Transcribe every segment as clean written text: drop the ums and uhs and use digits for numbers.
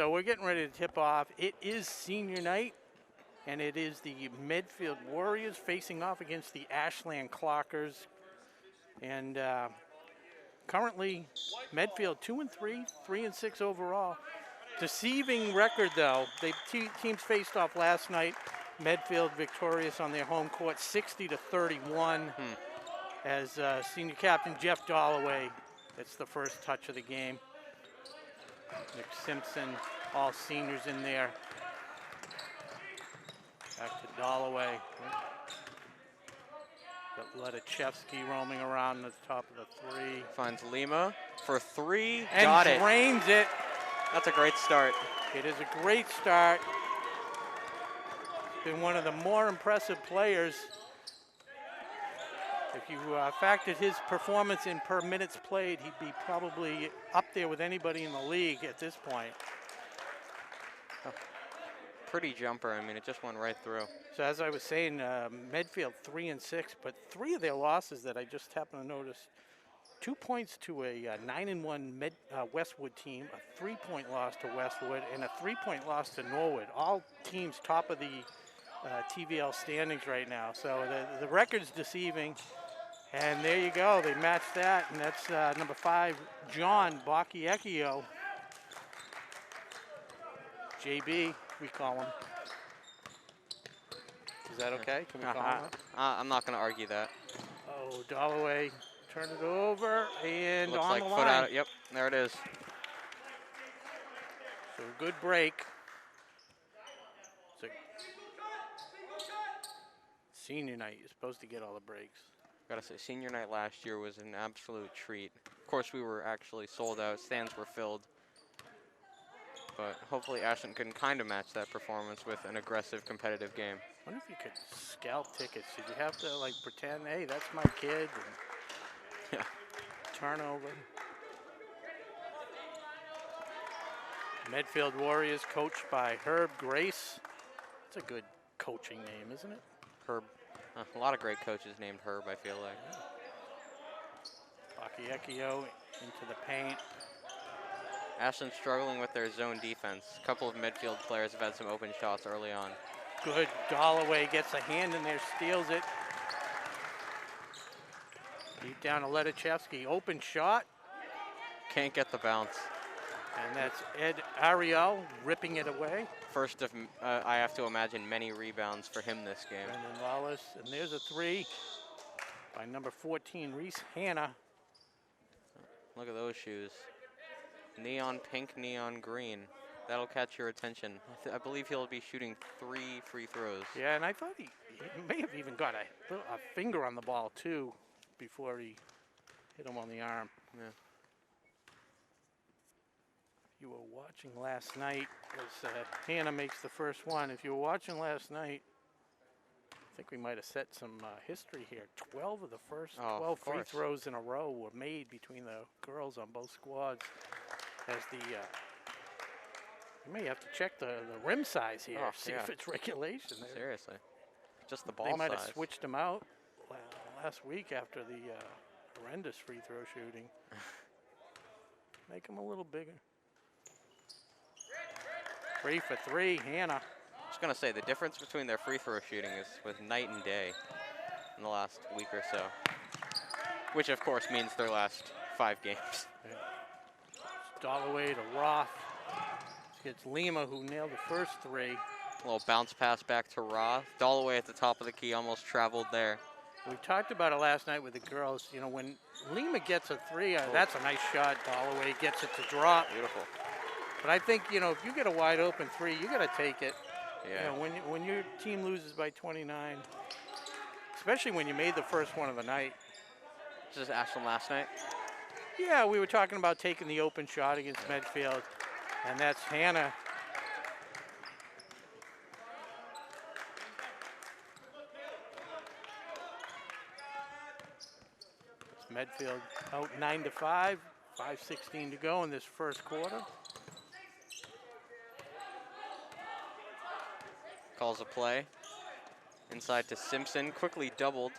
So we're getting ready to tip off. It is senior night, and it is the Medfield Warriors facing off against the Ashland Clockers. And currently, Medfield 2-3, 3-6 overall. Deceiving record, though. The teams faced off last night. Medfield victorious on their home court, 60-31. As senior captain Jeff Dollaway, it's the first touch of the game. Nick Simpson, all seniors in there. Back to Dollaway. Got Letachevsky roaming around at the top of the three. Finds Lima for three. And got it. Drains it. That's a great start. It is a great start. Been one of the more impressive players. If you factored his performance in per minutes played, he'd be probably up there with anybody in the league at this point. Pretty jumper. I mean, it just went right through. So as I was saying, Medfield 3-6, but three of their losses that I just happened to notice: 2 points to a 9-1 Westwood team, a 3-point loss to Westwood, and a 3-point loss to Norwood. All teams top of the TVL standings right now. So the record's deceiving. And there you go. They matched that, and that's number 5, John Bacchiecchio. JB, we call him. Is that okay? Can we call him that? I'm not going to argue that. Oh, Dollaway, turn it over, and Looks on like the foot line. out. Yep, there it is. So good break. It's a senior night. You're supposed to get all the breaks. Gotta say, senior night last year was an absolute treat. Of course, we were actually sold out. Stands were filled. But hopefully Ashland can kind of match that performance with an aggressive, competitive game. I wonder if you could scalp tickets. Did you have to like pretend, hey, that's my kid? And Yeah. Turnover. Medfield Warriors coached by Herb Grace. It's a good coaching name, isn't it? Herb. A lot of great coaches named Herb, I feel like. Bacchiecchio into the paint. Ashland struggling with their zone defense. A couple of Medfield players have had some open shots early on. Good. Dollaway gets a hand in there, steals it. Deep down to Letachevsky. Open shot. Can't get the bounce. And that's Ed Ariel ripping it away. First of, I have to imagine, many rebounds for him this game. Brendan Wallace, and there's a three by number 14, Reese Hanna. Look at those shoes. Neon pink, neon green. That'll catch your attention. I believe he'll be shooting 3 free throws. Yeah, and I thought he may have even got a finger on the ball, too, before he hit him on the arm. Yeah. You were watching last night as Hannah makes the first one. If you were watching last night, I think we might have set some history here. 12 of the first 12 free throws in a row were made between the girls on both squads. As you may have to check the rim size here, see if it's regulation. Seriously, just the ball size. They might have size. switched them out last week after the horrendous free throw shooting. Make them a little bigger. 3 for 3, Hannah. I was going to say, the difference between their free throw shooting was night and day in the last week or so, which of course means their last 5 games. Yeah. Dollaway to Roth. It's Lima who nailed the first 3. A little bounce pass back to Roth. Dollaway at the top of the key, almost traveled there. We talked about it last night with the girls. You know, when Lima gets a 3, that's a nice shot. Dollaway gets it to drop. Beautiful. But I think, you know, if you get a wide open 3, you got to take it. Yeah. You know, when your team loses by 29, especially when you made the first one of the night. This is Ashland last night? Yeah, we were talking about taking the open shot against Medfield, and that's Hannah. It's Medfield out 9-5, 5:16 to go in this first quarter. Calls a play. Inside to Simpson, quickly doubled.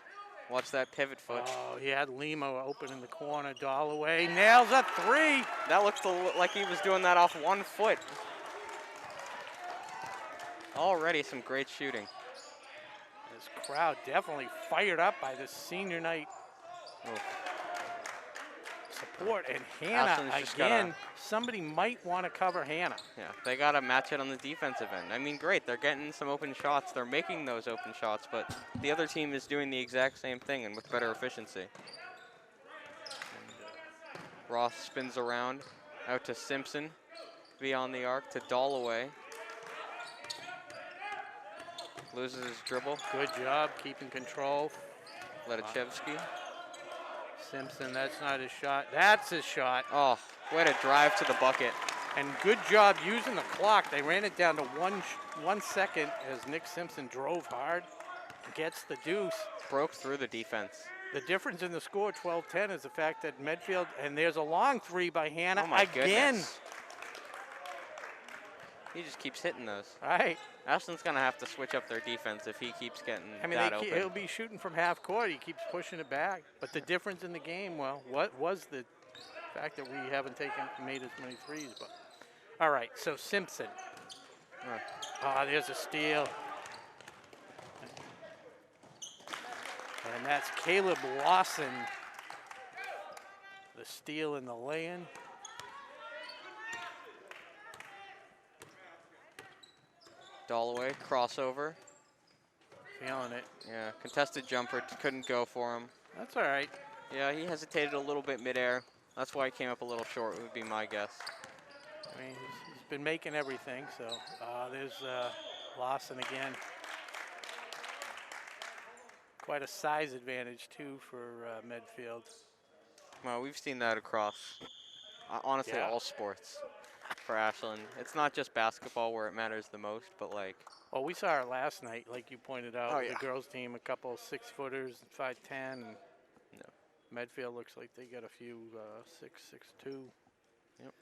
Watch that pivot foot. Oh, he had Lima open in the corner. Dollaway nails a 3. That looked like he was doing that off 1 foot. Already some great shooting. This crowd definitely fired up by this senior night Oof. support. And Hannah, Ashland's just again, somebody might want to cover Hannah. Yeah, they got to match it on the defensive end. I mean, great, they're getting some open shots. They're making those open shots, but the other team is doing the exact same thing and with better efficiency. Ross spins around, out to Simpson, beyond the arc to Dalloway. Loses his dribble. Good job keeping control. Ledichevsky. Simpson, that's not his shot. That's his shot. Oh, way to drive to the bucket. And good job using the clock. They ran it down to 1 second as Nick Simpson drove hard, gets the deuce. Broke through the defense. The difference in the score, 12-10, is the fact that Medfield, and there's a long three by Hannah Oh my again. goodness. He just keeps hitting those. Right. Ashland's going to have to switch up their defense if he keeps getting I mean, that open. he'll be shooting from half court. He keeps pushing it back. But the difference in the game, well, what was the fact that we haven't made as many threes? But all right, so Simpson. There's a steal. And that's Caleb Lawson. The steal and the lay-in. Dalloway, crossover. Feeling it. Yeah, contested jumper, couldn't go for him. That's all right. Yeah, he hesitated a little bit midair. That's why he came up a little short, would be my guess. I mean, he's been making everything, so there's Lawson again. Quite a size advantage, too, for Medfield. Well, we've seen that across, honestly, Yeah. all sports for Ashland. It's not just basketball where it matters the most, but like... Well, we saw it last night, like you pointed out. Oh, yeah. The girls' team, a couple 6-footers, 5'10", and No. Medfield looks like they got a few 6'2". Yep.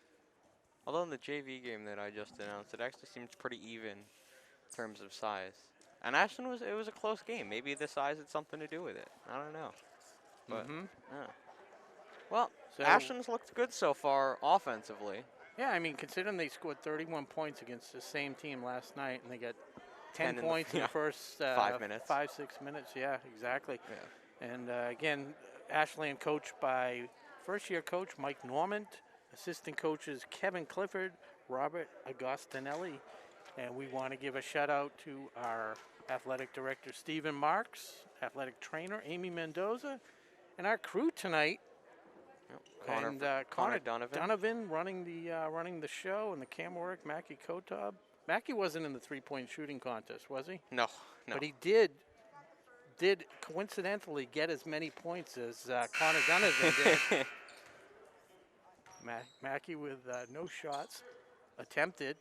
Although in the JV game that I just announced, it actually seems pretty even in terms of size. And Ashland it was a close game. Maybe the size had something to do with it. I don't know. But, yeah. Well, So- Ashland's looked good so far offensively. Yeah, I mean, considering they scored 31 points against the same team last night, and they got 10 in the- points in yeah. the first 5 minutes. 5-6 minutes. Yeah, exactly. Yeah. And again, Ashland coached by first-year coach Mike Normand, assistant coaches Kevin Clifford, Robert Agostinelli, and we want to give a shout-out to our athletic director Stephen Marks, athletic trainer Amy Mendoza, and our crew tonight. Yep. Connor Donovan. Donovan running the show and the camera work. Mackie Kotob. Mackie wasn't in the three-point shooting contest, was he? No. But he did coincidentally get as many points as Connor Donovan did. Mackie with no shots attempted.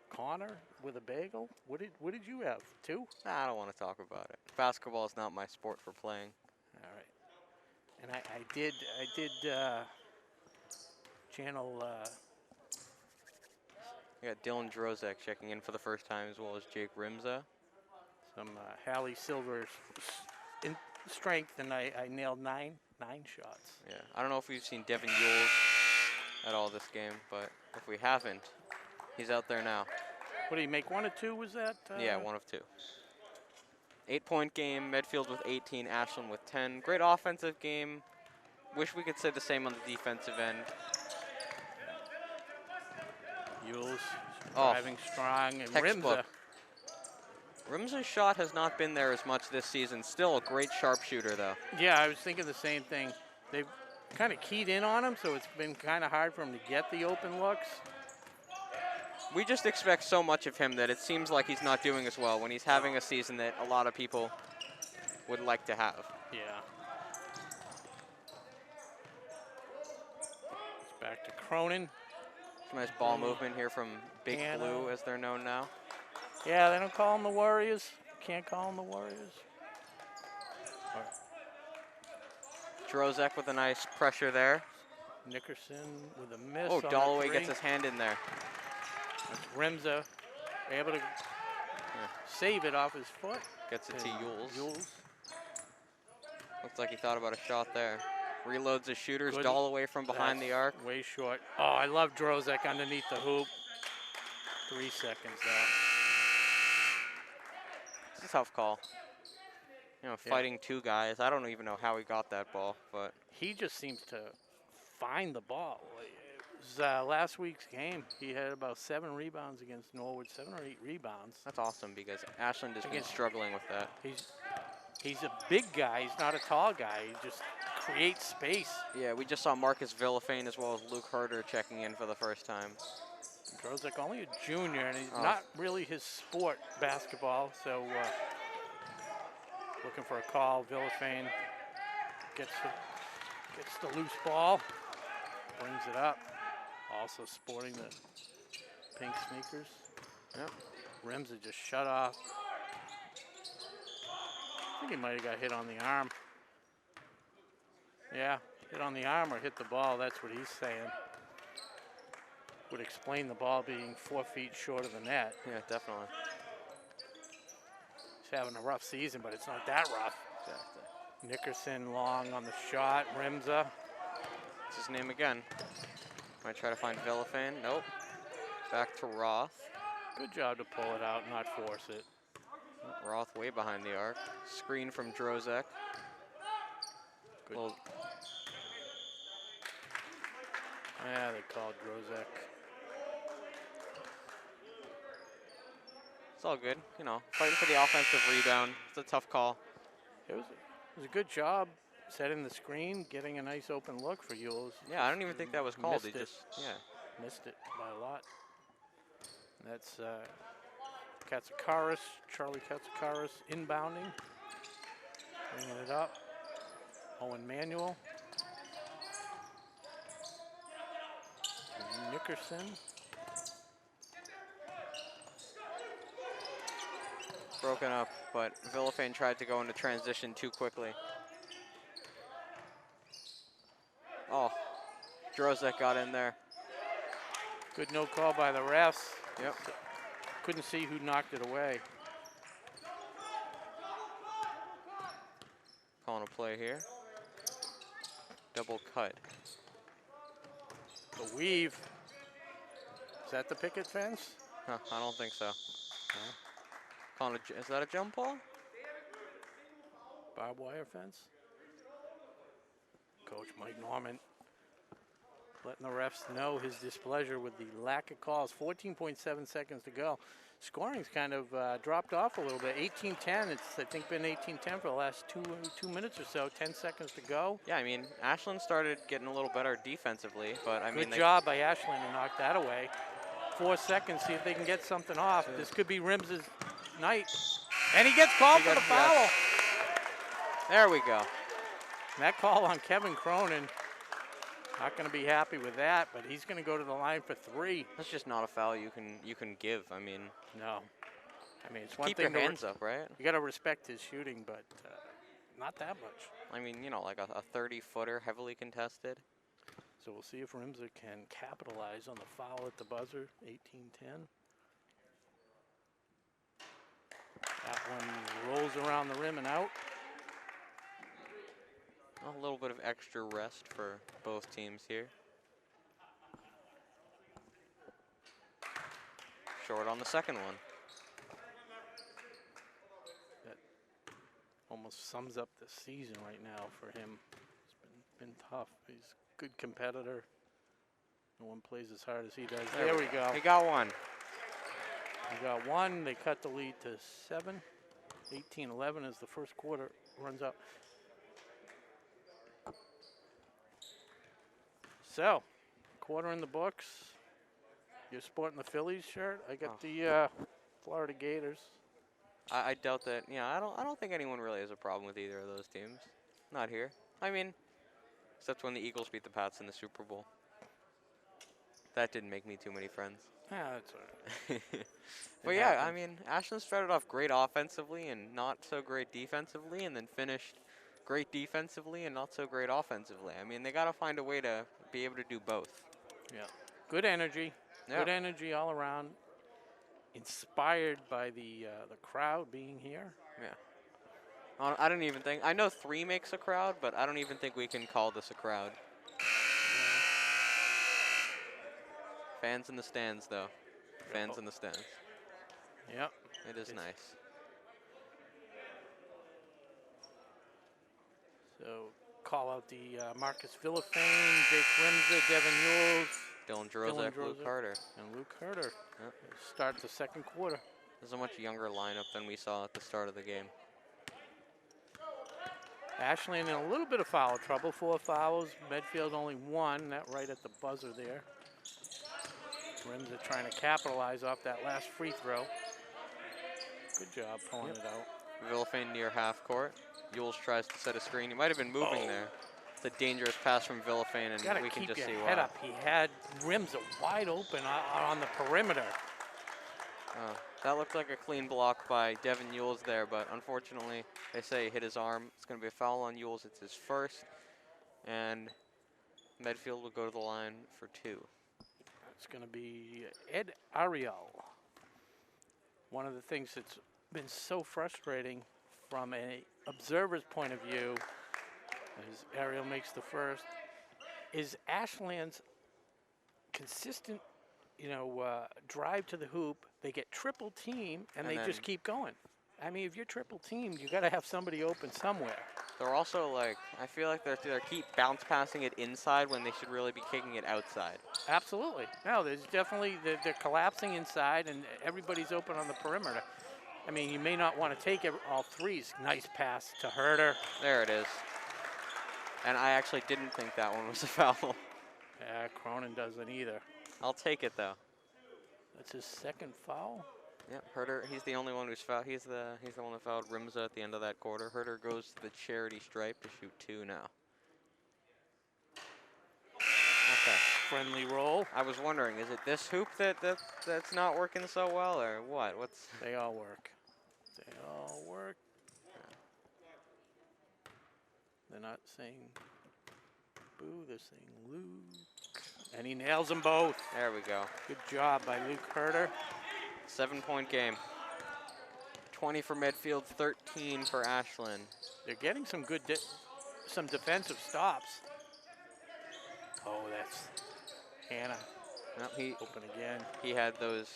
Connor with a bagel. What did you have? 2? I don't want to talk about it. Basketball is not my sport for playing. All right. And I did channel. We got Dylan Drozek checking in for the first time, as well as Jake Rimza. Some Hallie Silver's in strength, and I nailed nine shots. Yeah, I don't know if we've seen Devin Yules at all this game, but if we haven't, he's out there now. What did he make? 1 or 2? Was that? Yeah, 1 of 2. 8-point game, Medfield with 18, Ashland with 10. Great offensive game. Wish we could say the same on the defensive end. Yules Oh, driving strong, and textbook. Rimza's shot has not been there as much this season. Still a great sharpshooter, though. Yeah, I was thinking the same thing. They've kind of keyed in on him, so it's been kind of hard for him to get the open looks. We just expect so much of him that it seems like he's not doing as well when he's having a season that a lot of people would like to have. Yeah. It's back to Cronin. Nice ball movement here from Big Hannah. Blue, as they're known now. Yeah, they don't call them the Warriors. Can't call them the Warriors. Drozek with a nice pressure there. Nickerson with a miss. Oh, on the Dalloway three. gets his hand in there. That's Rimza able to save it off his foot. Gets it to Yules. Yules. Looks like he thought about a shot there. Reloads his shooters. Good. Dalloway from behind the arc. Way short. Oh, I love Drozek underneath the hoop. 3 seconds though. It's a tough call. You know, Yeah. fighting two guys. I don't even know how he got that ball, but He just seems to find the ball. It was, last week's game, he had about 7 rebounds against Norwood, 7 or 8 rebounds. that's awesome because Ashland has been Against- struggling with that. He's a big guy. He's not a tall guy. He just creates space. Yeah, we just saw Marcus Villafane as well as Luke Herder checking in for the first time. Drozek only a junior, and he's Oh. not really his sport, basketball. So looking for a call. Villafane gets the loose ball, brings it up. Also sporting the pink sneakers. Yep. Rims are just shut off. I think he might have got hit on the arm. Yeah, hit on the arm or hit the ball. That's what he's saying. Would explain the ball being 4 feet short of the net. Yeah, definitely. He's having a rough season, but it's not that rough. Exactly. Nickerson long on the shot. Rimza. It's his name again. Might try to find Villafane. Nope. Back to Roth. Good job to pull it out, not force it. Roth way behind the arc. Screen from Drozek. Good. Well, Yeah, they called Drozek. it's all good. You know, fighting for the offensive rebound. It's a tough call. It was a good job setting the screen, getting a nice open look for Yules. Yeah, I don't even think that was called. He Missed it. just, yeah. Missed it by a lot. And that's Katsikaris, Charlie Katsikaris inbounding. Bringing it up. Owen Manuel. Nickerson. Broken up, but Villafane tried to go into transition too quickly. Oh, Drozek got in there. Good no call by the refs. Yep. Couldn't see who knocked it away. Calling a play here. Double cut. The weave. Is that the picket fence? Huh, I don't think so. Calling is that a jump ball? Barbed wire fence? Coach Mike Norman letting the refs know his displeasure with the lack of calls. 14.7 seconds to go. Scoring's kind of dropped off a little bit. 18-10. It's, I think, been 18-10 for the last two minutes or so. 10 seconds to go. Yeah, I mean, Ashland started getting a little better defensively, but I mean, Good job by Ashland to knock that away. 4 seconds, see if they can get something off. This could be Rims's night. And he gets called for the foul. There we go. That call on Kevin Cronin. Not going to be happy with that, but he's going to go to the line for 3. That's just not a foul you can give. I mean, No. I mean, it's one keep thing your hands up, right? You got to respect his shooting, but not that much. I mean, you know, like a 30-footer, heavily contested. So we'll see if Rimza can capitalize on the foul at the buzzer. 18-10. That one rolls around the rim and out. A little bit of extra rest for both teams here. Short on the second one. That almost sums up the season right now for him. It's been tough. He's a good competitor. No one plays as hard as he does. There we go. He got one. He got one. They cut the lead to 7. 18-11 as the first quarter runs up. So, quarter in the books. You're sporting the Phillies shirt. I got the Florida Gators. I doubt that. Yeah, I don't think anyone really has a problem with either of those teams. Not here. I mean, except when the Eagles beat the Pats in the Super Bowl. That didn't make me too many friends. Ah, that's all right. But yeah, I mean, Ashland started off great offensively and not so great defensively, and then finished great defensively and not so great offensively. I mean, they got to find a way to be able to do both. Yeah. Good energy. Yeah. Good energy all around. Inspired by the crowd being here. Yeah. I don't even think, I know 3 makes a crowd, but I don't even think we can call this a crowd. Fans in the stands, though. Fans in the stands. Yep. It is nice. So call out the Marcus Villafane, Jake Rimza, Devin Yules, Dylan Drozek, Luke Drozek, Carter. and Luke Herter. Yep. Start the second quarter. This is a much younger lineup than we saw at the start of the game. Ashland in a little bit of foul trouble, 4 fouls. Medfield only 1, that right at the buzzer there. Rimza trying to capitalize off that last free throw. Good job pulling it out. Villafane near half court. Yules tries to set a screen. He might have been moving there. It's a dangerous pass from Villafane, and we can just see why. Head up. He had Rimza wide open on the perimeter. That looked like a clean block by Devin Yules there, but unfortunately, they say he hit his arm. It's going to be a foul on Yules. It's his first, and Medfield will go to the line for 2. It's going to be Ed Ariel. One of the things that's been so frustrating from an observer's point of view, as Ariel makes the first, is Ashland's consistent, drive to the hoop. They get triple team, and they just keep going. I mean, if you're triple teamed, you got to have somebody open somewhere. They're also like, I feel like they're keep bounce passing it inside when they should really be kicking it outside. Absolutely. No, there's definitely, they're collapsing inside, and everybody's open on the perimeter. I mean, you may not want to take all threes. Nice pass to Herter. There it is. And I actually didn't think that one was a foul. Yeah, Cronin doesn't either. I'll take it though. That's his second foul. Yep, Herter, he's the only one who's fouled. He's the one that fouled Rimza at the end of that quarter. Herter goes to the charity stripe to shoot 2 now. Okay. Friendly roll. I was wondering, is it this hoop that's not working so well, or what? They all work. They all work. They're not saying boo, they're saying Luke. And he nails them both. There we go. Good job by Luke Herter. 7-point game. 20 for Medfield, 13 for Ashland. They're getting some good, some defensive stops. Oh, that's Hannah. No, he open again. He had those,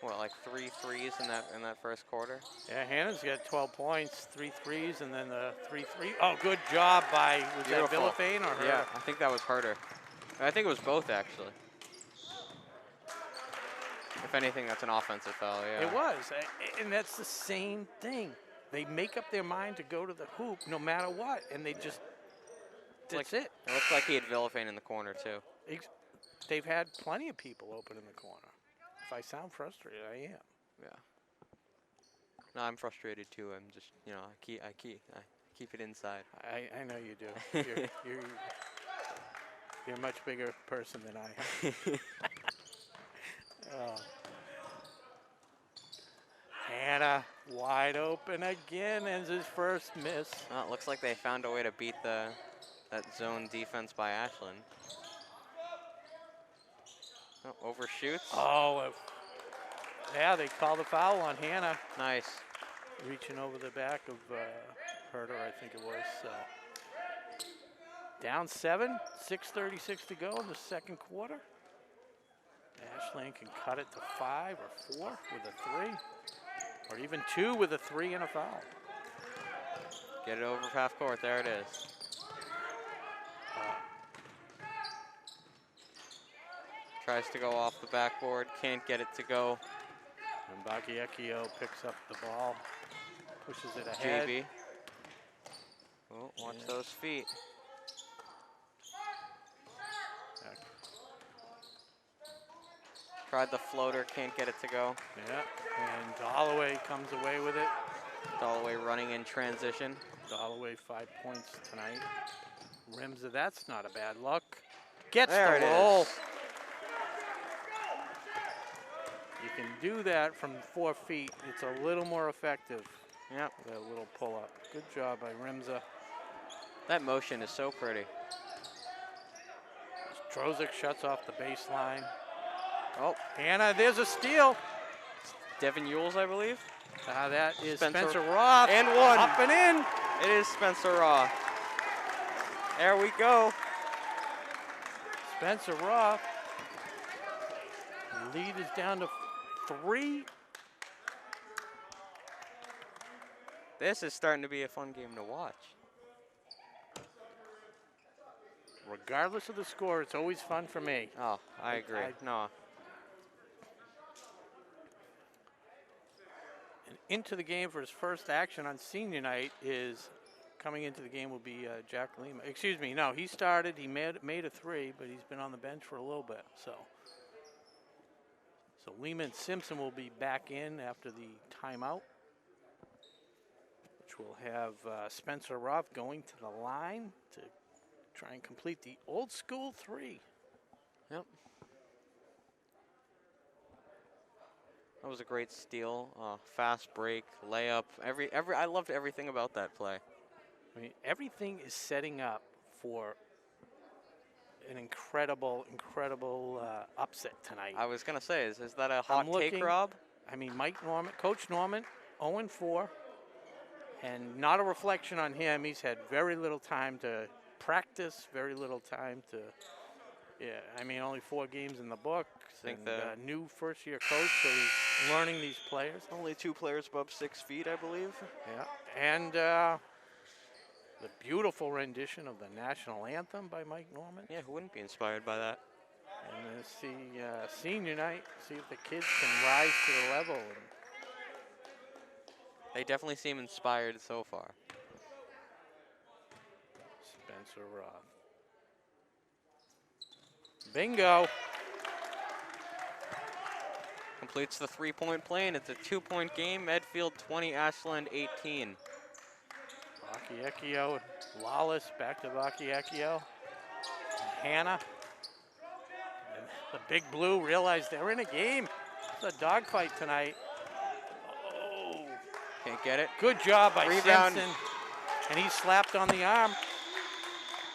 what, like 3 threes in that first quarter. Yeah, Hannah's got 12 points, 3 threes, and then the 3-3. Oh, good job by, was Beautiful. that Villafane or Herter? Yeah, I think that was Herter. I think it was both, actually. If anything, that's an offensive foul, yeah. It was, and that's the same thing. They make up their mind to go to the hoop no matter what, and they just, that's it. It looks like he had Villafane in the corner, too. They've had plenty of people open in the corner. If I sound frustrated, I am. Yeah. No, I'm frustrated, too. I'm just, I keep it inside. I know you do. You're a much bigger person than I am. Oh. Hannah wide open again, ends his first miss. Well, it looks like they found a way to beat that zone defense by Ashland. Oh, overshoots. Oh, yeah, they called the foul on Hannah. Nice. Reaching over the back of Herter, I think it was. So. Down 7, 6:36 to go in the second quarter. Ashland can cut it to 5 or 4 with a 3, or even 2 with a 3 and a foul. Get it over half court. There it is. Tries to go off the backboard, can't get it to go. And Bakiekio picks up the ball, pushes it ahead. JB. Oh, watch those feet. Tried the floater, can't get it to go. Yeah, and Holloway comes away with it. Holloway running in transition. Holloway 5 points tonight. Rimza, that's not a bad look. Gets there the roll. You can do that from 4 feet. It's a little more effective. Yep. That little pull up. Good job by Rimza. That motion is so pretty. Drozik shuts off the baseline. Oh, Hannah, there's a steal. Devin Yules, I believe. That is Spencer Roth. And one. Up and in. It is Spencer Roth. There we go. Spencer Roth. The lead is down to 3. This is starting to be a fun game to watch. regardless of the score, it's always fun for me. Oh, I agree. No. And into the game for his first action on senior night is coming into the game will be Jack Lima. Excuse me, no, he started. He made a 3, but he's been on the bench for a little bit. So Lima and Simpson will be back in after the timeout, which will have Spencer Ruff going to the line to try and complete the old school 3. Yep. That was a great steal, fast break, layup. I loved everything about that play. I mean, everything is setting up for an incredible upset tonight. I was gonna say, is that a hot take, Rob? I mean, Coach Norman, 0-4, and not a reflection on him. He's had very little time to practice, very little time to. Yeah, I mean, only 4 games in the books. And new first-year coach, so he's learning these players. Only 2 players above 6 feet, I believe. Yeah, and the beautiful rendition of the national anthem by Mike Norman. Yeah, who wouldn't be inspired by that? And see senior night, see if the kids can rise to the level. And they definitely seem inspired so far. Spencer Ruff. Bingo. Completes the 3-point play, and it's a 2-point game. Medfield 20, Ashland 18. Vacchiacchio, Lawless back to Vacchiacchio. Hannah. And the Big Blue realized they're in a game. It's a dogfight tonight. Oh. Can't get it. Good job by Rebound. Simpson. And he slapped on the arm.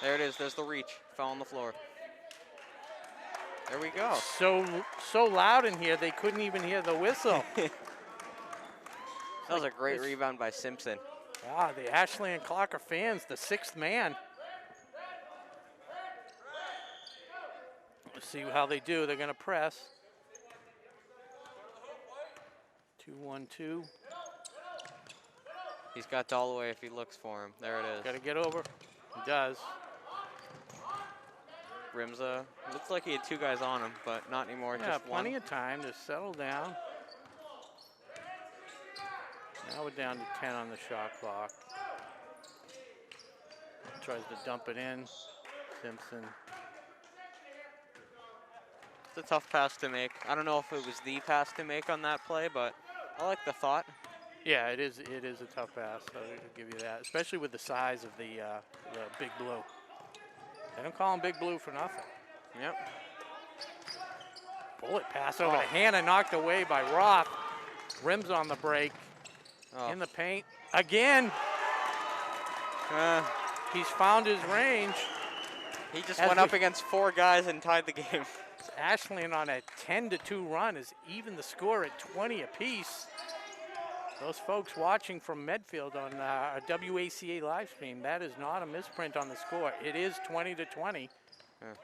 There it is. There's the reach. Fell on the floor. There we go. So loud in here, they couldn't even hear the whistle. That was a great rebound by Simpson. The Ashland Clocker fans, the 6th man. Let's see how they do. They're going to press. 2-1-2. He's got Dalloway if he looks for him. There it is. Got to get over. He does. Rimza, looks like he had 2 guys on him, but not anymore. Yeah, just plenty one. of time to settle down. Now we're down to 10 on the shot clock. Tries to dump it in. Simpson. It's a tough pass to make. I don't know if it was the pass to make on that play, but I like the thought. Yeah, it is a tough pass. I'll give you that, especially with the size of the Big Blue. They don't call him Big Blue for nothing. Yep. Bullet pass over to Hannah, knocked away by Roth. Rims on the break. In the paint. Again. He's found his range. He just went up against 4 guys and tied the game. Ashland on a 10-2 run is even the score at 20 apiece. Those folks watching from Medfield on our WACA live stream, that is not a misprint on the score. It is 20-20. Yeah.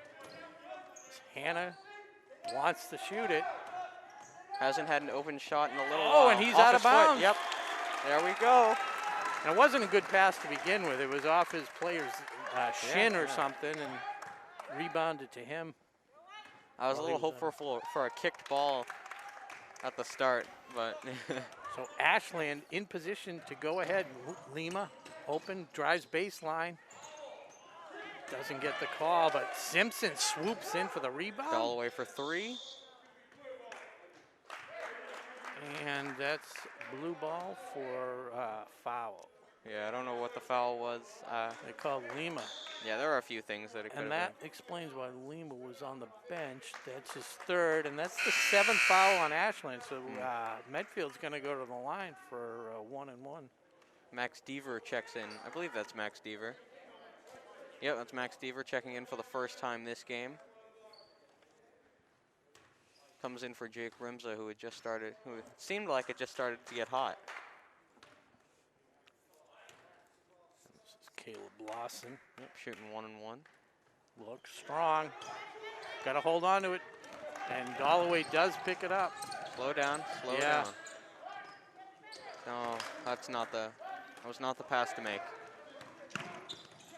Hannah wants to shoot it. Hasn't had an open shot in a little while. Oh, and he's out of bounds. Foot. Yep. There we go. And it wasn't a good pass to begin with. It was off his player's shin or something and rebounded to him. I was a little hopeful for a kicked ball at the start, but. So Ashland in position to go ahead. Lima open, drives baseline. Doesn't get the call, but Simpson swoops in for the rebound. Dalloway for 3. And that's blue ball for foul. Yeah, I don't know what the foul was. They called Lima. Yeah, there are a few things that it could have been. And that explains why Lima was on the bench. That's his 3rd, and that's the 7th foul on Ashland. So Medfield's going to go to the line for 1-1. Max Deaver checks in. I believe that's Max Deaver. Yep, that's Max Deaver checking in for the first time this game. Comes in for Jake Rimza, who had just started, who seemed like it just started to get hot. This is Caleb Lawson. Yep, shooting 1-1. Looks strong. Got to hold on to it. And Dalloway does pick it up. Slow down, slow down. No, that was not the pass to make.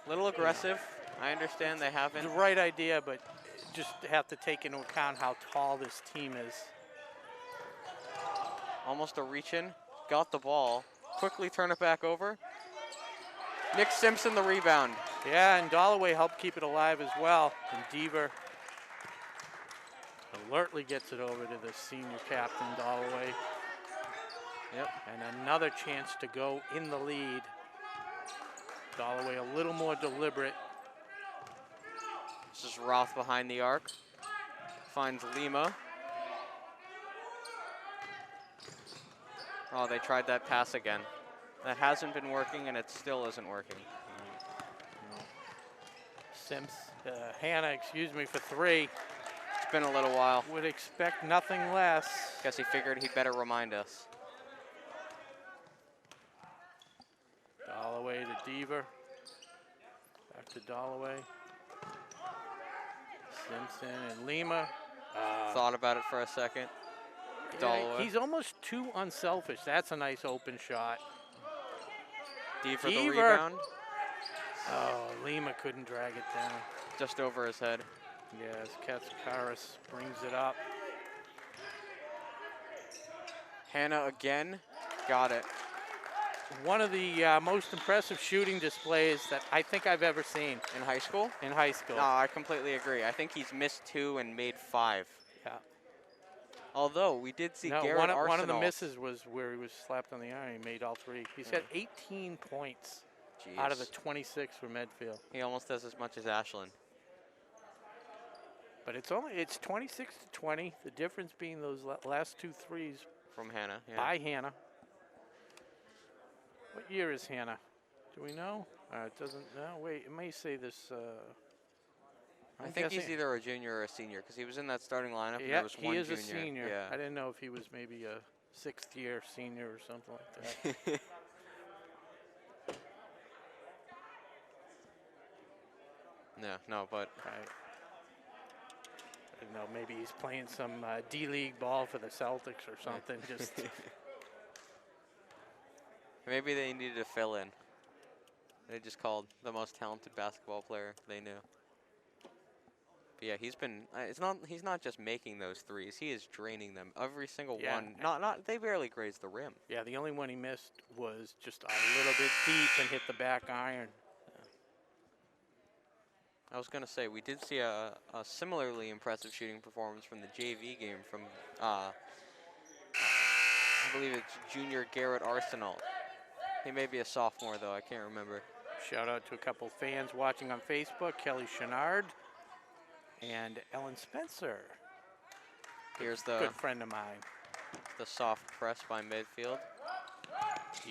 Little aggressive. I understand they It's haven't. the right idea, but just have to take into account how tall this team is. Almost a reach in. Got the ball. Quickly turn it back over. Nick Simpson the rebound. Yeah, and Dalloway helped keep it alive as well. And Deaver alertly gets it over to the senior captain, Dalloway. Yep. And another chance to go in the lead. Dalloway a little more deliberate. This is Roth behind the arc. Finds Lima. Oh, they tried that pass again. That hasn't been working, and it still isn't working. Hannah, excuse me, for three. It's been a little while. Would expect nothing less. Guess he figured he'd better remind us. Dalloway to Deaver. Back to Dalloway. Simpson and Lima. Thought about it for a second. Yeah, Dalloway. he's almost too unselfish. That's a nice open shot. Deaver the Deaver. rebound. Oh, Lima couldn't drag it down. Just over his head. Yes, Katsikaris brings it up. Hannah again. Got it. One of the most impressive shooting displays that I think I've ever seen In high school? in high school. No, I completely agree. I think he's missed 2 and made 5. Yeah. Although we did see No, Garrett one Arsenal. of the misses was where he was slapped on the eye. He made all 3. He's got 18 points out of the Jeez. 26 for Medfield. He almost does as much as Ashland. But it's 26 to 20. The difference being those last 2 threes From Hannah. Yeah. by Hannah. What year is Hannah? Do we know? It doesn't. No, wait. It may say this. I I'm think he's guessing- either a junior or a senior because he was in that starting lineup. and Yeah, there was he one is junior. a senior. Yeah. I didn't know if he was maybe a 6th year senior or something like that. no, but Right. I didn't know. Maybe he's playing some D-League ball for the Celtics or something. Just maybe they needed to fill in. They just called the most talented basketball player they knew. But yeah, he's not just making those threes. He is draining them. Every single Yeah. one. They barely graze the rim. yeah, the only one he missed was just a little bit deep and hit the back iron. I was going to say, we did see a similarly impressive shooting performance from the JV game from, I believe it's junior Garrett Arsenal. He may be a sophomore, though. I can't remember. Shout out to a couple fans watching on Facebook, Kelly Chenard and Ellen Spencer. Here's Good friend of mine. the soft press by Medfield.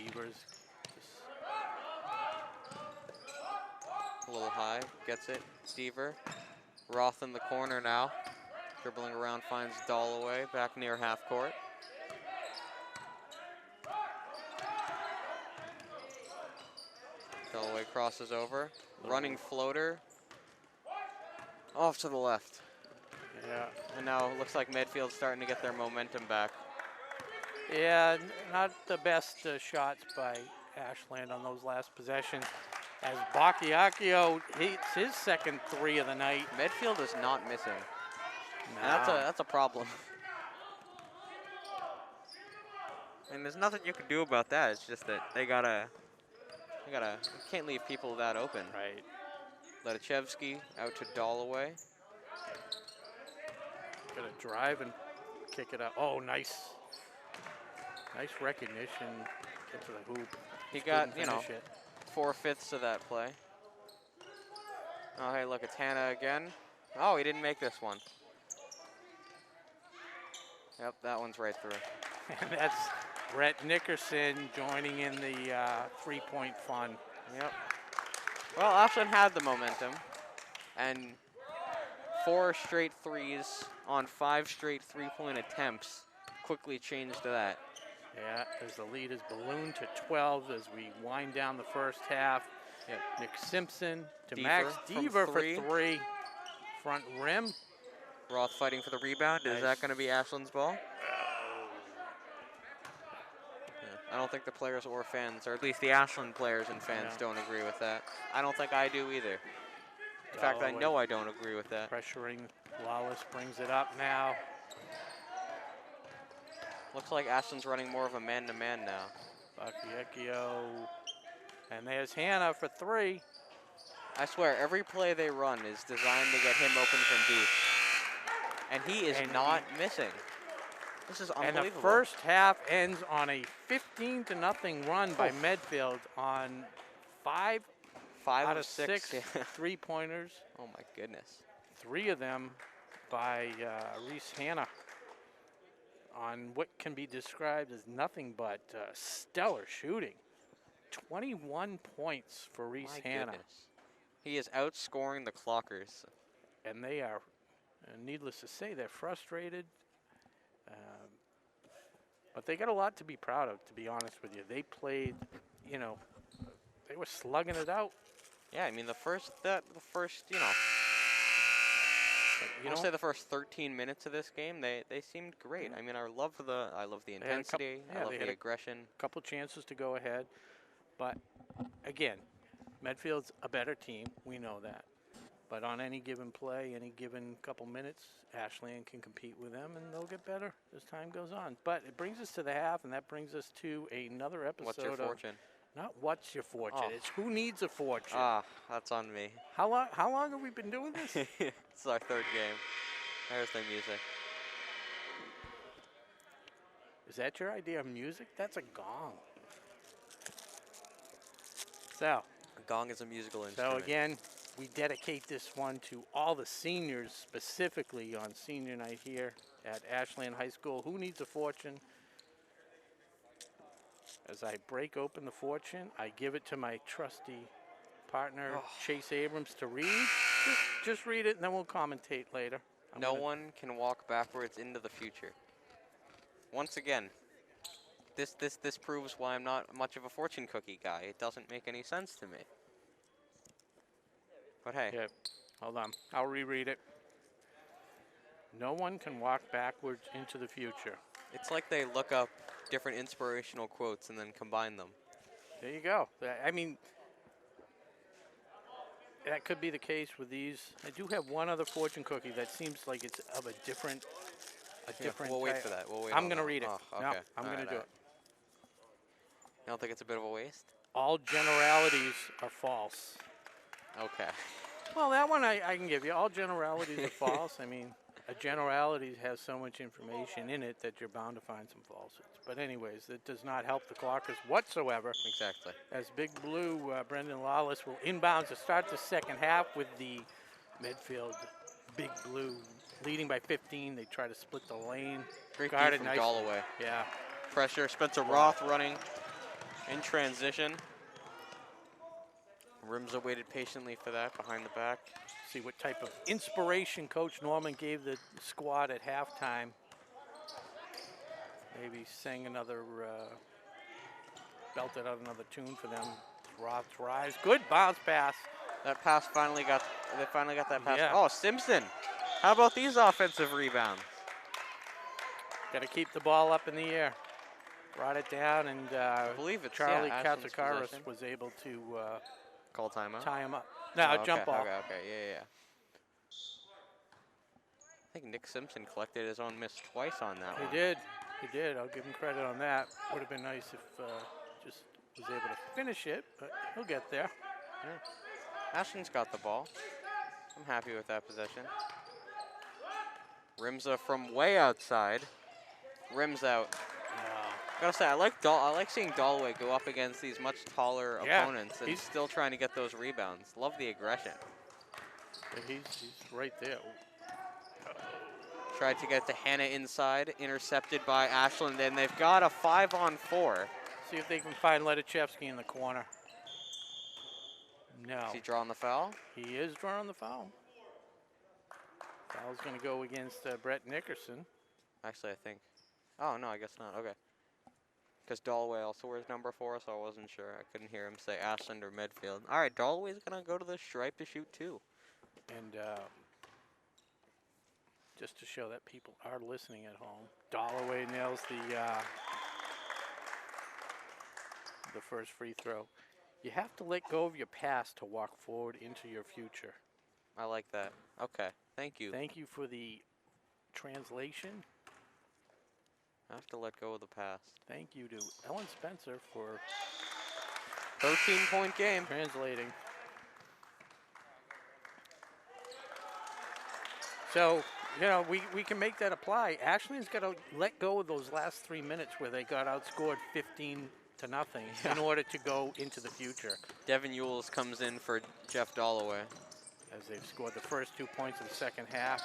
Evers. A little high. Gets it. Deaver. Roth in the corner now. Dribbling around, finds Dalloway back near half court. Dalloway crosses over. Running floater. Off to the left. Yeah. And now it looks like Medfield's starting to get their momentum back. Yeah, not the best shots by Ashland on those last possessions. As Bacchiacchio hits his second 3 of the night. Medfield is not missing. Nah. And that's a problem. And there's nothing you can do about that. It's just that you can't leave people that open. Right. Ledachevsky out to Dalloway. Gonna drive and kick it out. Oh, nice. Nice recognition. Get to the hoop. He Just got, couldn't finish it. 4/5 of that play. Oh, hey, look, it's Hannah again. Oh, he didn't make this one. Yep, that one's right through. And that's Brett Nickerson joining in the 3-point fun. Yep. Well, Ashland had the momentum, and 4 straight threes on 5 straight 3-point attempts quickly changed to that. Yeah, as the lead is ballooned to 12 as we wind down the first half. Yep. Nick Simpson to Deaver Max from Deaver for three. 3. Front rim. Roth fighting for the rebound. Is that going to be Ashland's ball? Yeah, I don't think the players or fans, or at least the Ashland players and fans, don't agree with that. I don't think I do either. fact, I Dalloway know I don't agree with that. pressuring. Lawless brings it up now. Looks like Ashland's running more of a man-to-man now. Bacchiacchio. And there's Hannah for 3. I swear, every play they run is designed to get him open from deep. And he is not missing. This is unbelievable. And the first half ends on a 15-0 run by Medfield on 5 out of 6 yeah. three-pointers. Oh my goodness. 3 of them by Reese Hannah on what can be described as nothing but stellar shooting. 21 points for Reese Hannah. Goodness. He is outscoring the Clockers. And they are, needless to say, they're frustrated. But they got a lot to be proud of, to be honest with you. They played, you know, they were slugging it out. Yeah, I mean the first, you know, I want to say the first 13 minutes of this game, they seemed great. I mean, I love the intensity, I love the aggression. A couple chances to go ahead, but again, Medfield's a better team. We know that. But on any given play, any given couple minutes, Ashland can compete with them, and they'll get better as time goes on. But it brings us to the half, and that brings us to another episode What's your fortune? Not what's your fortune. Oh. It's who needs a fortune. Ah, that's on me. How long have we been doing this? It's our 3rd game. There's the music. Is that your idea of music? That's a gong. So. A gong is a musical instrument. So again, we dedicate this one to all the seniors, specifically on senior night here at Ashland High School. Who needs a fortune? As I break open the fortune, I give it to my trusty partner, Chase Abrams, to read. Just read it, and then we'll commentate later. No one can walk backwards into the future. Once again, this proves why I'm not much of a fortune cookie guy. It doesn't make any sense to me. But hey. Yeah, hold on. I'll reread it. No one can walk backwards into the future. It's like they look up different inspirational quotes and then combine them. There you go. I mean, that could be the case with these. I do have one other fortune cookie that seems like it's of a different We'll wait type. for that. We'll wait. I'm going to read it. Oh, okay. No, I'm going to do it. You don't think it's a bit of a waste? All generalities are false. Okay. Well, that one I can give you. All generalities are false. I mean, a generality has so much information in it that you're bound to find some falsehoods. But anyways, it does not help the Clockers whatsoever. Exactly. As Big Blue, Brendan Lawless will inbound to start the second half with the Medfield Big Blue leading by 15. They try to split the lane. Great Guarded from nicely. Dalloway. Yeah. Pressure. Spencer Roth running in transition. Rimza waited patiently for that behind the back. See what type of inspiration Coach Norman gave the squad at halftime. Maybe sang another, belted out another tune for them. Roth drives, good bounce pass. That pass they finally got that pass. Yeah. Oh, Simpson. How about these offensive rebounds? Got to keep the ball up in the air. Brought it down, and I believe it's Charlie Ashland's Katsikaris possession. was able to Call timeout. tie him up. No, okay, jump ball. Okay, yeah. I think Nick Simpson collected his own miss twice on that one. He did. I'll give him credit on that. Would have been nice if just was able to finish it, but he'll get there. Yeah. Ashland's got the ball. I'm happy with that possession. Rimza from way outside. Rims out. Gotta say, I like seeing Dalloway go up against these much taller opponents and he's still trying to get those rebounds. Love the aggression. He's right there. Tried to get to Hannah inside, intercepted by Ashland, and they've got a 5-on-4. See if they can find Ledachevsky in the corner. No. Is he drawing the foul? He is drawing the foul. Foul's going to go against Brett Nickerson. Actually, I think. Oh, no, I guess not. Okay. Because Dalloway also wears number 4, so I wasn't sure. I couldn't hear him say Ashland or Medfield. All right, Dalloway's going to go to the stripe to shoot 2. And just to show that people are listening at home, Dalloway nails the first free throw. You have to let go of your past to walk forward into your future. I like that. Okay, thank you. Thank you for the translation. I have to let go of the past. Thank you to Ellen Spencer for 13-point game. translating. So, you know, we can make that apply. Ashland's got to let go of those last 3 minutes where they got outscored 15-0 in order to go into the future. Devin Ewells comes in for Jeff Dalloway. As they've scored the first 2 points of the second half.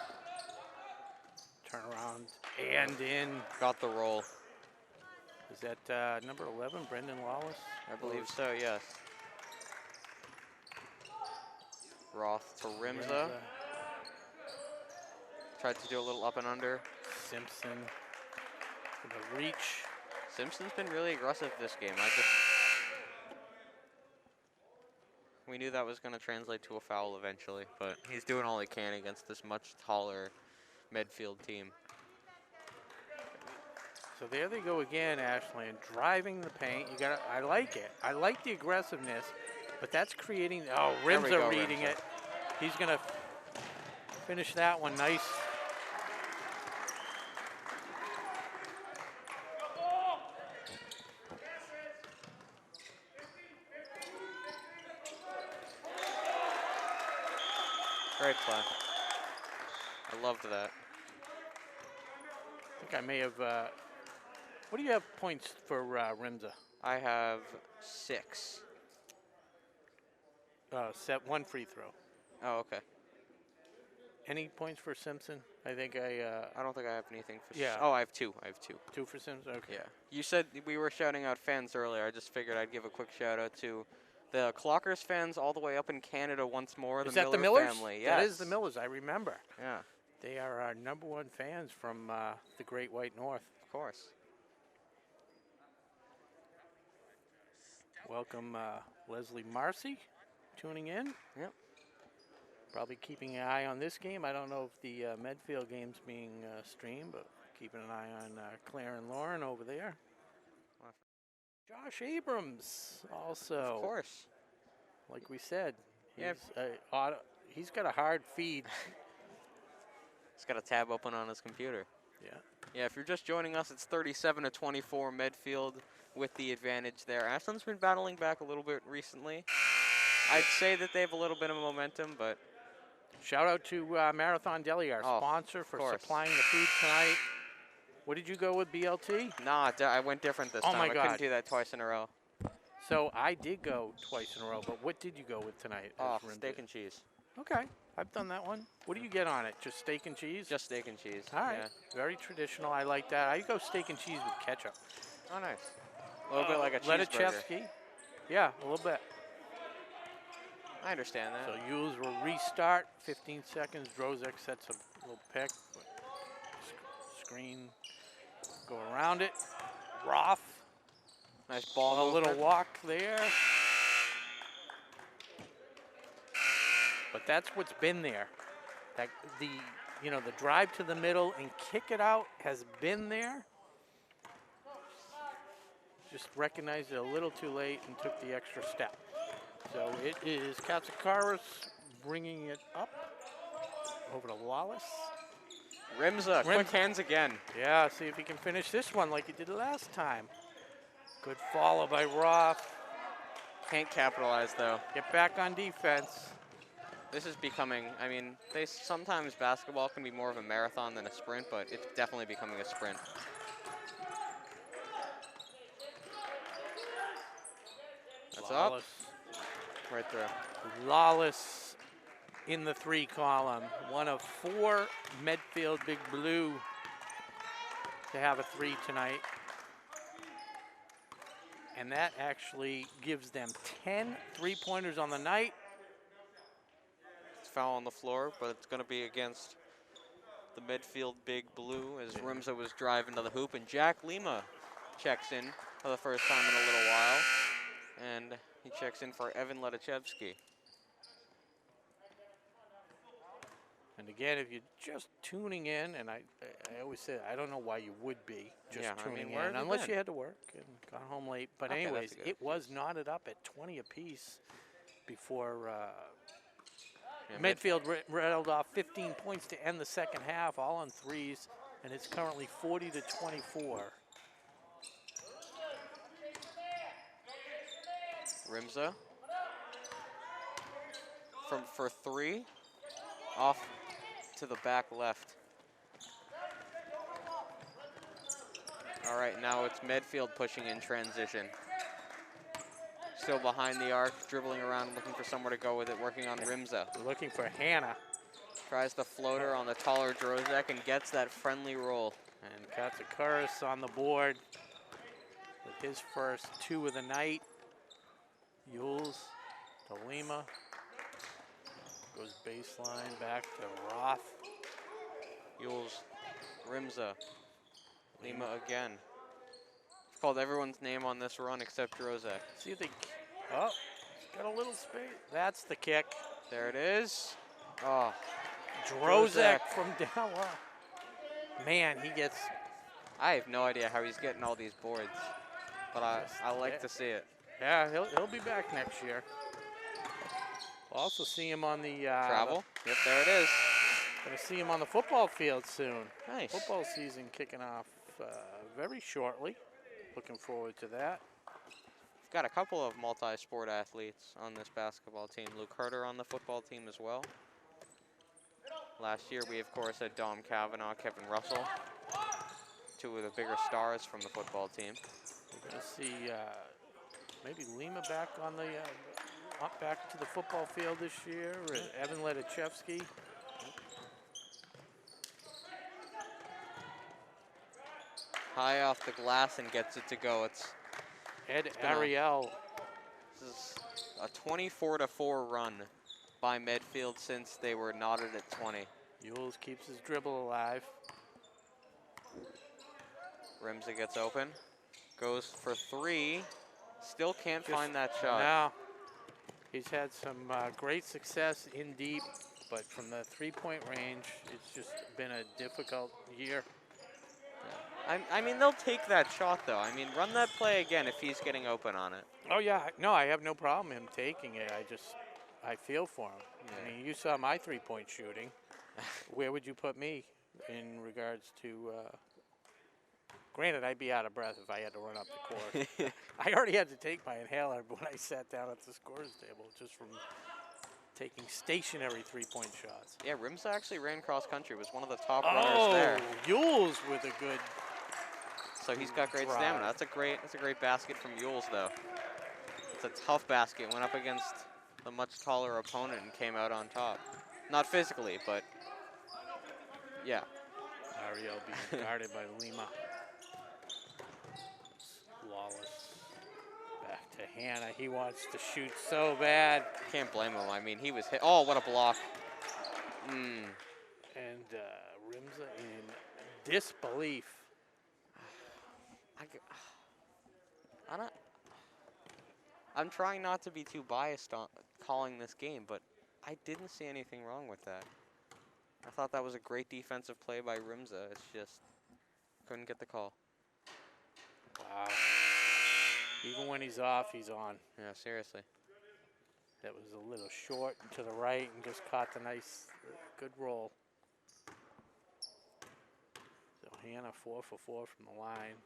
Turn around and in. Got the roll. Is that number 11, Brendan Lawless? I believe so, yes. Roth to Rimza. Tried to do a little up and under. Simpson for the reach. Simpson's been really aggressive this game. We knew that was going to translate to a foul eventually, but he's doing all he can against this much taller Medfield team. So there they go again, Ashland, driving the paint. You got. I like it. I like the aggressiveness, but that's creating. Oh, Rimza reading it. He's gonna finish that one nice. Great play. I loved that. I think I may have. What do you have points for Rimza? I have 6. Set 1 free throw. Oh, okay. Any points for Simpson? I think I don't think I have anything for. Yeah. Oh, I have 2. I have 2. 2 for Simpson. Okay. Yeah. You said we were shouting out fans earlier. I just figured I'd give a quick shout out to the Clockers fans all the way up in Canada once more. Is the that Miller the Millers? family. Yes. That is the Millers. I remember. Yeah. They are our #1 fans from the Great White North. Of course. Welcome, Leslie Marcy, tuning in. Yep. Probably keeping an eye on this game. I don't know if the Medfield game's being streamed, but keeping an eye on Claire and Lauren over there. Josh Abrams also. Of course. Like we said, Yeah. He's got a hard feed. He's got a tab open on his computer. Yeah. Yeah, if you're just joining us, it's 37-24 Medfield with the advantage there. Ashland's been battling back a little bit recently. I'd say that they have a little bit of momentum, but... Shout out to Marathon Deli, our sponsor, for supplying the food tonight. What did you go with, BLT? Nah, I went different this time. Oh, my God. I couldn't do that twice in a row. So I did go twice in a row, but what did you go with tonight? Oh, steak and cheese. Okay, I've done that one. What do you get on it? Just steak and cheese? Just steak and cheese. All right, yeah. Very traditional. I like that. I go steak and cheese with ketchup. Oh, nice. A little bit like a cheeseburger. Letichevsky. Yeah, a little bit. I understand that. So Ewells will restart. 15 seconds. Drozek sets a little pick. Screen. Go around it. Roth. Nice ball. A little walk there. But that's what's been there. That the drive to the middle and kick it out has been there. Just recognized it a little too late and took the extra step. So it is Katsikaris bringing it up over to Lawless. Rimza, quick hands again. Yeah, see if he can finish this one like he did last time. Good follow by Roth. Can't capitalize, though. Get back on defense. This is becoming, I mean, sometimes basketball can be more of a marathon than a sprint, but it's definitely becoming a sprint. That's Lawless. up. Right through. Lawless in the 3 column. One of 4 Medfield Big Blue to have a 3 tonight. And that actually gives them 10 3-pointers on the night. It's foul on the floor, but it's going to be against the Medfield Big Blue as Rimza was driving to the hoop. And Jack Lima checks in for the first time in a little while. And he checks in for Evan Letichevsky. And again, if you're just tuning in, and I always say, I don't know why you would be just tuning in, unless you had to work and got home late. But Okay, anyways, it was knotted up at 20 apiece before Yeah, Medfield rattled off 15 points to end the second half, all on threes, and it's currently 40-24. Rimza for three, off to the back left. All right, now it's Medfield pushing in transition. Still behind the arc, dribbling around, looking for somewhere to go with it, working on Rimza. Looking for Hannah. Tries the floater on the taller Drozek and gets that friendly roll. And Katsoukaris on the board with his first two of the night. Yules to Lima. Goes baseline back to Roth. Yules, Rimza, Lima again. Called everyone's name on this run except Drozek. See if they, oh, got a little space. That's the kick. There it is. Oh, Drozek from down low. Man, he gets. I have no idea how he's getting all these boards, but I like to see it. Yeah, he'll be back next year. We'll also see him on the travel. Yep, there it is. Gonna see him on the football field soon. Nice. Football season kicking off very shortly. Looking forward to that. We've got a couple of multi-sport athletes on this basketball team. Luke Herter on the football team as well. Last year we of course had Dom Cavanaugh, Kevin Russell, two of the bigger stars from the football team. We're gonna see maybe Lima back on the back to the football field this year. Evan Ledachevsky. High off the glass and gets it to go. It's Ed Ariel. This is a 24-4 run by Medfield since they were knotted at 20. Yules keeps his dribble alive. Rimza gets open, goes for three, still can't find that shot. No, he's had some great success in deep, but from the three-point range, it's just been a difficult year. I mean, they'll take that shot, though. I mean, run that play again if he's getting open on it. Oh, yeah. No, I have no problem him taking it. I feel for him. Yeah. I mean, you saw my three-point shooting. Where would you put me in regards to granted, I'd be out of breath if I had to run up the court. I already had to take my inhaler when I sat down at the scorer's table just from taking stationary three-point shots. Yeah, Rimza actually ran cross-country, was one of the top runners there. Yules with a good. So he's got great stamina. That's a great basket from Yules, though. It's a tough basket. Went up against a much taller opponent and came out on top. Not physically, but yeah. Ariel being guarded by Lima. Lawless. Back to Hannah. He wants to shoot so bad. Can't blame him. I mean, he was hit. Oh, what a block. And Rimza in disbelief. I'm trying not to be too biased on calling this game, but I didn't see anything wrong with that. I thought that was a great defensive play by Rimza. It's just couldn't get the call. Wow. Even when he's off, he's on. Yeah, seriously. That was a little short and to the right and just caught the nice, good roll. So Hannah 4 for 4 from the line.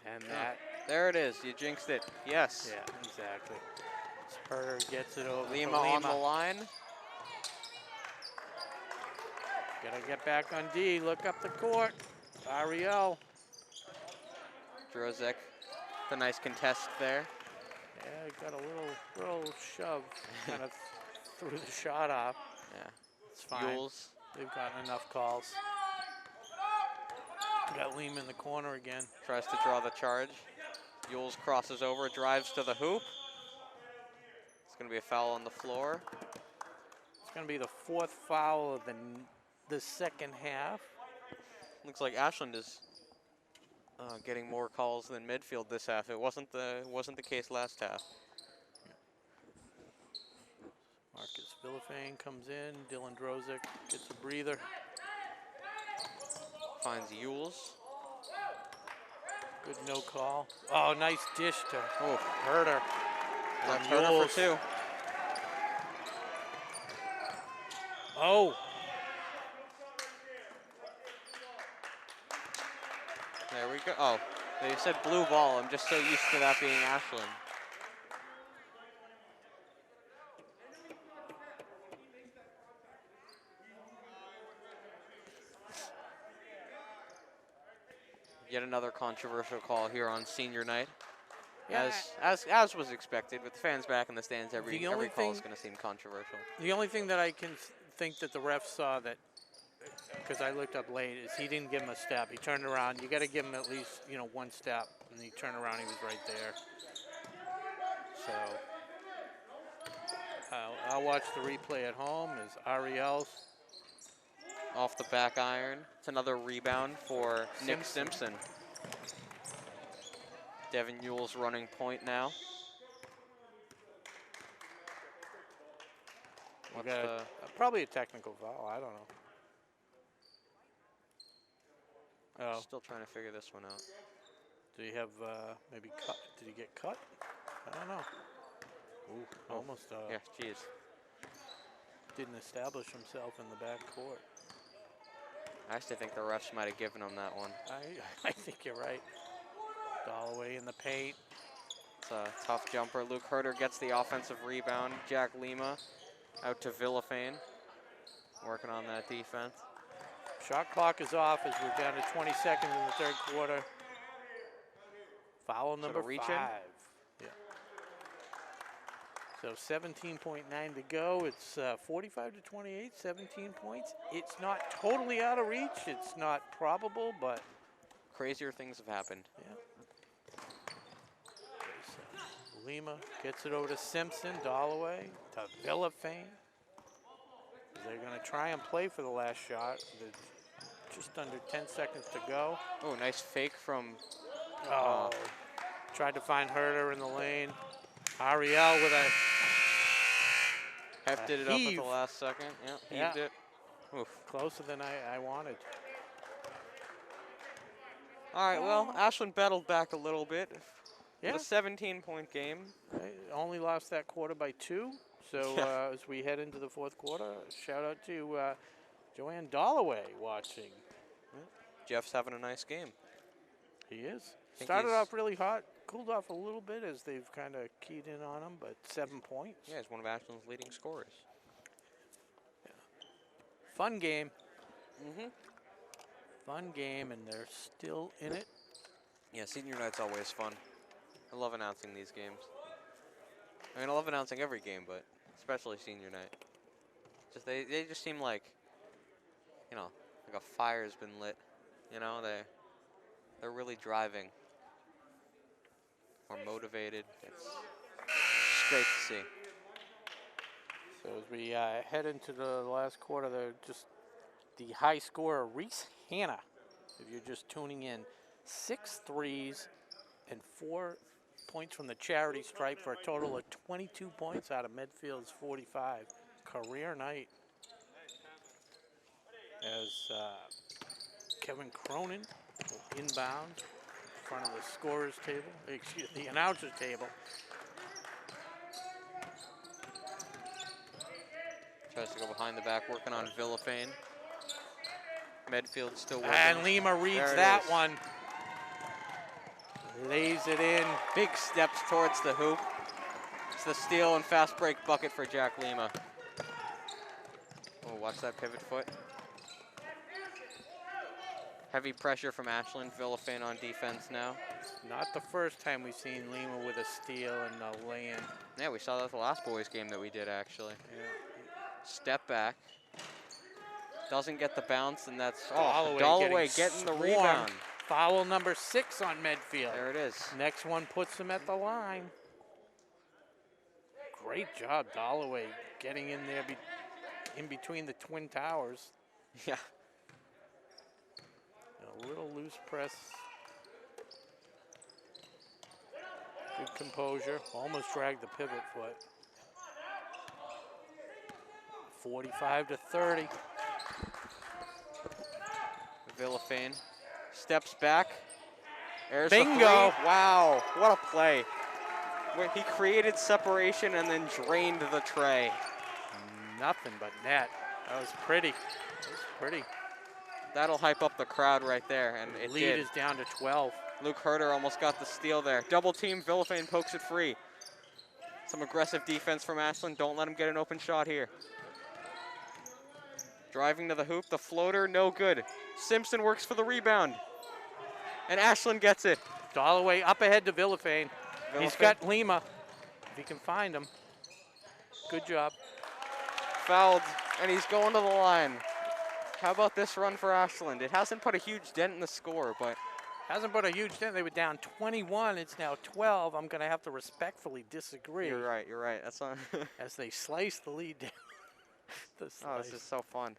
And that. There it is. You jinxed it. Yes. Yeah, exactly. Herter gets it over. Lima on the line. Gotta get back on D. Look up the court. Ariel. Drozek. The nice contest there. Yeah, got a little shove. Kind of threw the shot off. Yeah. It's fine. Yules. They've gotten enough calls. Got Lima in the corner again. Tries to draw the charge. Yules crosses over, drives to the hoop. It's going to be a foul on the floor. It's going to be the fourth foul of the second half. Looks like Ashland is getting more calls than Medfield this half. It wasn't the case last half. Marcus Villafane comes in. Dylan Drozek gets a breather. Finds Yules. Good no call. Oh, nice dish to Herter. That's Turner for 2. Oh. There we go. Oh, they said blue ball. I'm just so used to that being Ashland. Yet another controversial call here on senior night. Yeah. As was expected, with fans back in the stands, every call is going to seem controversial. The only thing that I can think that the ref saw that, because I looked up late, is he didn't give him a step. He turned around. You got to give him at least, you know, one step. And he turned around. He was right there. So I'll watch the replay at home as Ariel's off the back iron. It's another rebound for Nick Simpson. Devin Ewell's running point now. Probably a technical foul. I don't know. Oh. Still trying to figure this one out. Do you have maybe cut? Did he get cut? I don't know. Ooh, almost. Yeah, geez. Didn't establish himself in the back court. I actually think the refs might have given him that one. I think you're right. Dalloway in the paint. It's a tough jumper. Luke Herter gets the offensive rebound. Jack Lima out to Villafane, working on that defense. Shot clock is off as we're down to 20 seconds in the third quarter. Foul number 5. Yeah. So 17.9 to go. It's 45 to 28, 17 points. It's not totally out of reach. It's not probable, but crazier things have happened. Yeah. So Lima gets it over to Simpson, Dalloway, to Villafane. They're going to try and play for the last shot. Just under 10 seconds to go. Oh, nice fake from... Tried to find Herter in the lane. Ariel with a... Hefted it up at the last second. Yeah, heaved it. Oof. Closer than I wanted. All right, well, Ashland battled back a little bit. Yeah. A 17-point game. They only lost that quarter by 2. So as we head into the fourth quarter, shout out to Joanne Dalloway watching. Jeff's having a nice game. He is. Started off really hot, cooled off a little bit as they've kind of keyed in on him, but 7 points. Yeah, he's one of Ashland's leading scorers. Yeah. Fun game. Mm-hmm. Fun game, and they're still in it. Yeah, senior night's always fun. I love announcing these games. I mean, I love announcing every game, but especially senior night. Just they just seem like, you know, like a fire's been lit. You know, they're really driving. Or motivated. It's great to see. So as we head into the last quarter, they're just the high scorer, Reese Hanna, if you're just tuning in, 6 threes and 4 points from the charity stripe for a total of 22 points out of Medfield's 45. Career night. As Kevin Cronin will inbound in front of the scorer's table, excuse the announcer's table. Tries to go behind the back, working on Villafane. Medfield still working. And Lima reads that one. Lays it in. Big steps towards the hoop. It's the steal and fast break bucket for Jack Lima. Oh, watch that pivot foot. Heavy pressure from Ashland. Villafane on defense now. Not the first time we've seen Lima with a steal and a lay-in. Yeah, we saw that the last boys game that we did, actually. Yeah. Step back. Doesn't get the bounce, and that's Dalloway getting the rebound. Foul number 6 on Medfield. There it is. Next one puts him at the line. Great job, Dalloway, getting in there in between the Twin Towers. Yeah. A little loose press. Good composure. Almost dragged the pivot foot. 45 to 30. Villafane steps back. There's Bingo! The wow, what a play. where he created separation and then drained the tray. Nothing but net. That was pretty. That was pretty. That'll hype up the crowd right there, and it Lead did. is down to 12. Luke Herter almost got the steal there. Double team, Villafane pokes it free. Some aggressive defense from Ashland. Don't let him get an open shot here. Driving to the hoop, the floater, no good. Simpson works for the rebound. And Ashland gets it. Dalloway up ahead to Villafane. He's got Lima, if he can find him. Good job. Fouled, and he's going to the line. How about this run for Ashland? It hasn't put a huge dent in the score, but hasn't put a huge dent. They were down 21. It's now 12. I'm going to have to respectfully disagree. You're right. You're right. That's not. As they slice the lead down. Oh, this is so fun.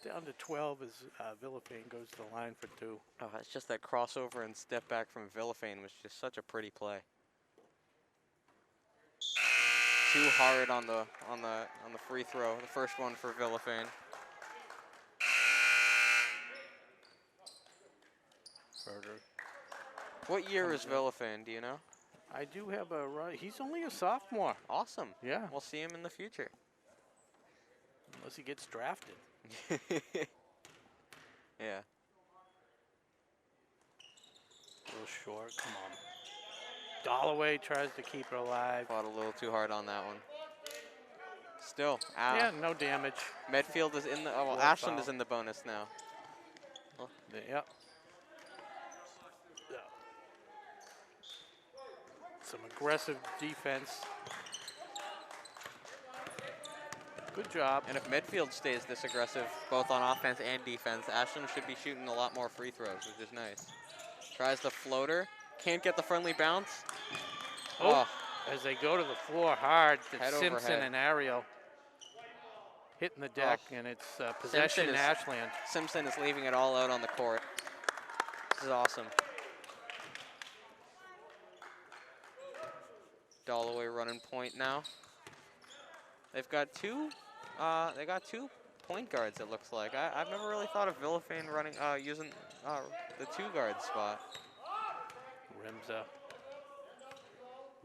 Down to 12 as Villafane goes to the line for 2. Oh, it's just that crossover and step back from Villafane was just such a pretty play. Too hard on the free throw. The first one for Villafane. What year is Villafane? Do you know? I do have a right. He's only a sophomore. Awesome. Yeah. We'll see him in the future. Unless he gets drafted. Yeah. A little short. Come on. Dalloway tries to keep it alive. Fought a little too hard on that one. Still. Yeah, no damage. Medfield is in the. Oh, well, Ashland is in the bonus now. Oh. Yep. Some aggressive defense. Good job. And if Medfield stays this aggressive, both on offense and defense, Ashland should be shooting a lot more free throws, which is nice. Tries the floater. Can't get the friendly bounce. Oh. As they go to the floor hard, it's Simpson overhead. and Ariel hitting the deck, and it's possession Ashland. Simpson is leaving it all out on the court. This is awesome. Dalloway running point now. They've got two. They got 2 point guards. It looks like. I've never really thought of Villafane running using the 2 guard spot. Rimza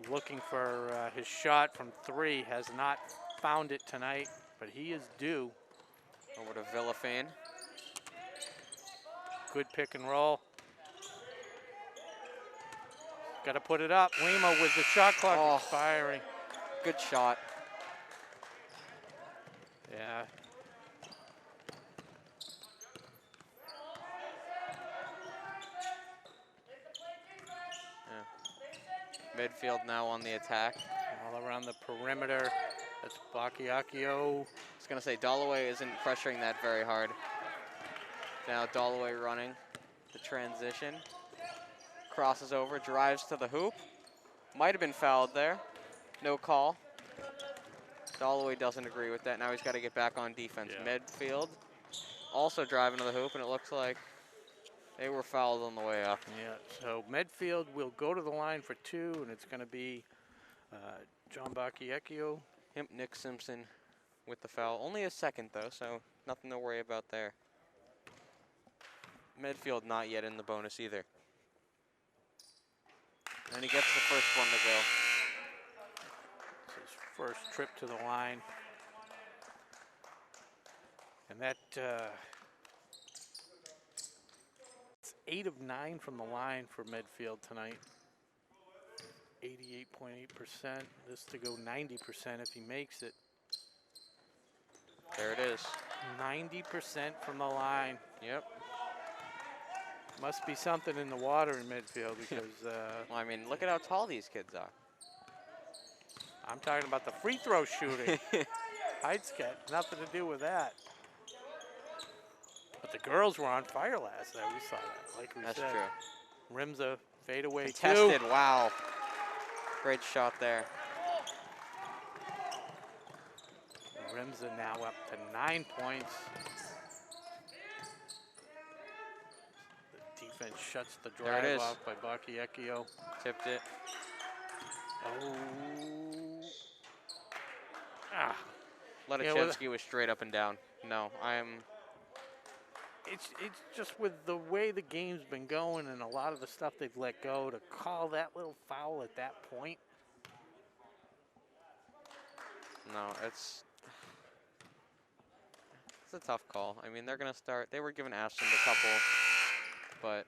looking for his shot from 3. Has not found it tonight, but he is due. Over to Villafane. Good pick and roll. Got to put it up. Lima with the shot clock expiring. Good shot. Yeah. Medfield now on the attack. All around the perimeter. That's Bakiakio. I was going to say, Dalloway isn't pressuring that very hard. Now Dalloway running the transition. Crosses over, drives to the hoop. Might have been fouled there. No call. Dalloway doesn't agree with that. Now he's got to get back on defense. Yeah. Medfield also driving to the hoop, and it looks like they were fouled on the way up. Yeah, so Medfield will go to the line for 2, and it's going to be John Bakiekio. Nick Simpson with the foul. Only a second, though, so nothing to worry about there. Medfield not yet in the bonus either. And he gets the first one to go. It's his first trip to the line. And that, it's 8 of 9 from the line for Medfield tonight. 88.8%. This to go 90% if he makes it. There it is. 90% from the line. Yep. Must be something in the water in Medfield because... well, I mean, look at how tall these kids are. I'm talking about the free throw shooting. Height's got nothing to do with that. But the girls were on fire last night. We saw that, like we said. That's true. Rimza fadeaway Contested, 2. wow. Great shot there. Rimza now up to 9 points. The defense shuts the drive off by Bakiekio. Tipped it. Oh. Ah. Letichevsky was straight up and down. No, It's just with the way the game's been going and a lot of the stuff they've let go, to call that little foul at that point, No, it's a tough call. I mean, they're going to start. They were giving Ashland a couple, but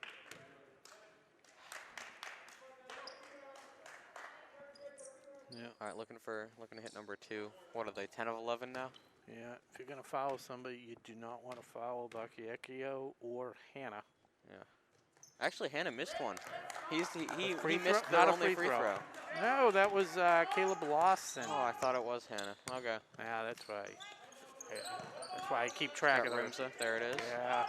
Yeah. all right, looking to hit number 2. What are they? 10 of 11 now. Yeah. If you're gonna foul somebody, you do not want to foul Vaca-TV or Hannah. Yeah. Actually, Hannah missed one. He Free missed throw? their Not a only free free throw. throw. No, that was Caleb Lawson. Oh, I thought it was Hannah. Okay. Yeah, that's right. Yeah. That's why I keep track Got of them. Rimza. There it is. Yeah.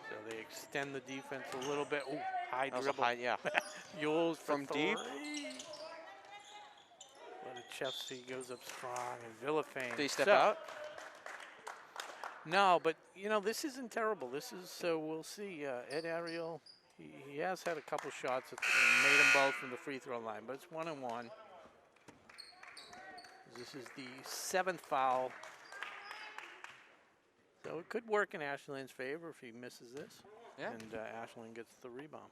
So they extend the defense a little bit. Ooh, high That was a dribble. high, yeah. Yules From deep. Chelsea goes up strong, and Villafane. Did he step out? No, but you know this isn't terrible. This is so we'll see. Ed Ariel, he has had a couple shots and made them both from the free throw line, but it's 1-1. This is the 7th foul, so it could work in Ashland's favor if he misses this. Yeah. And Ashland gets the rebound.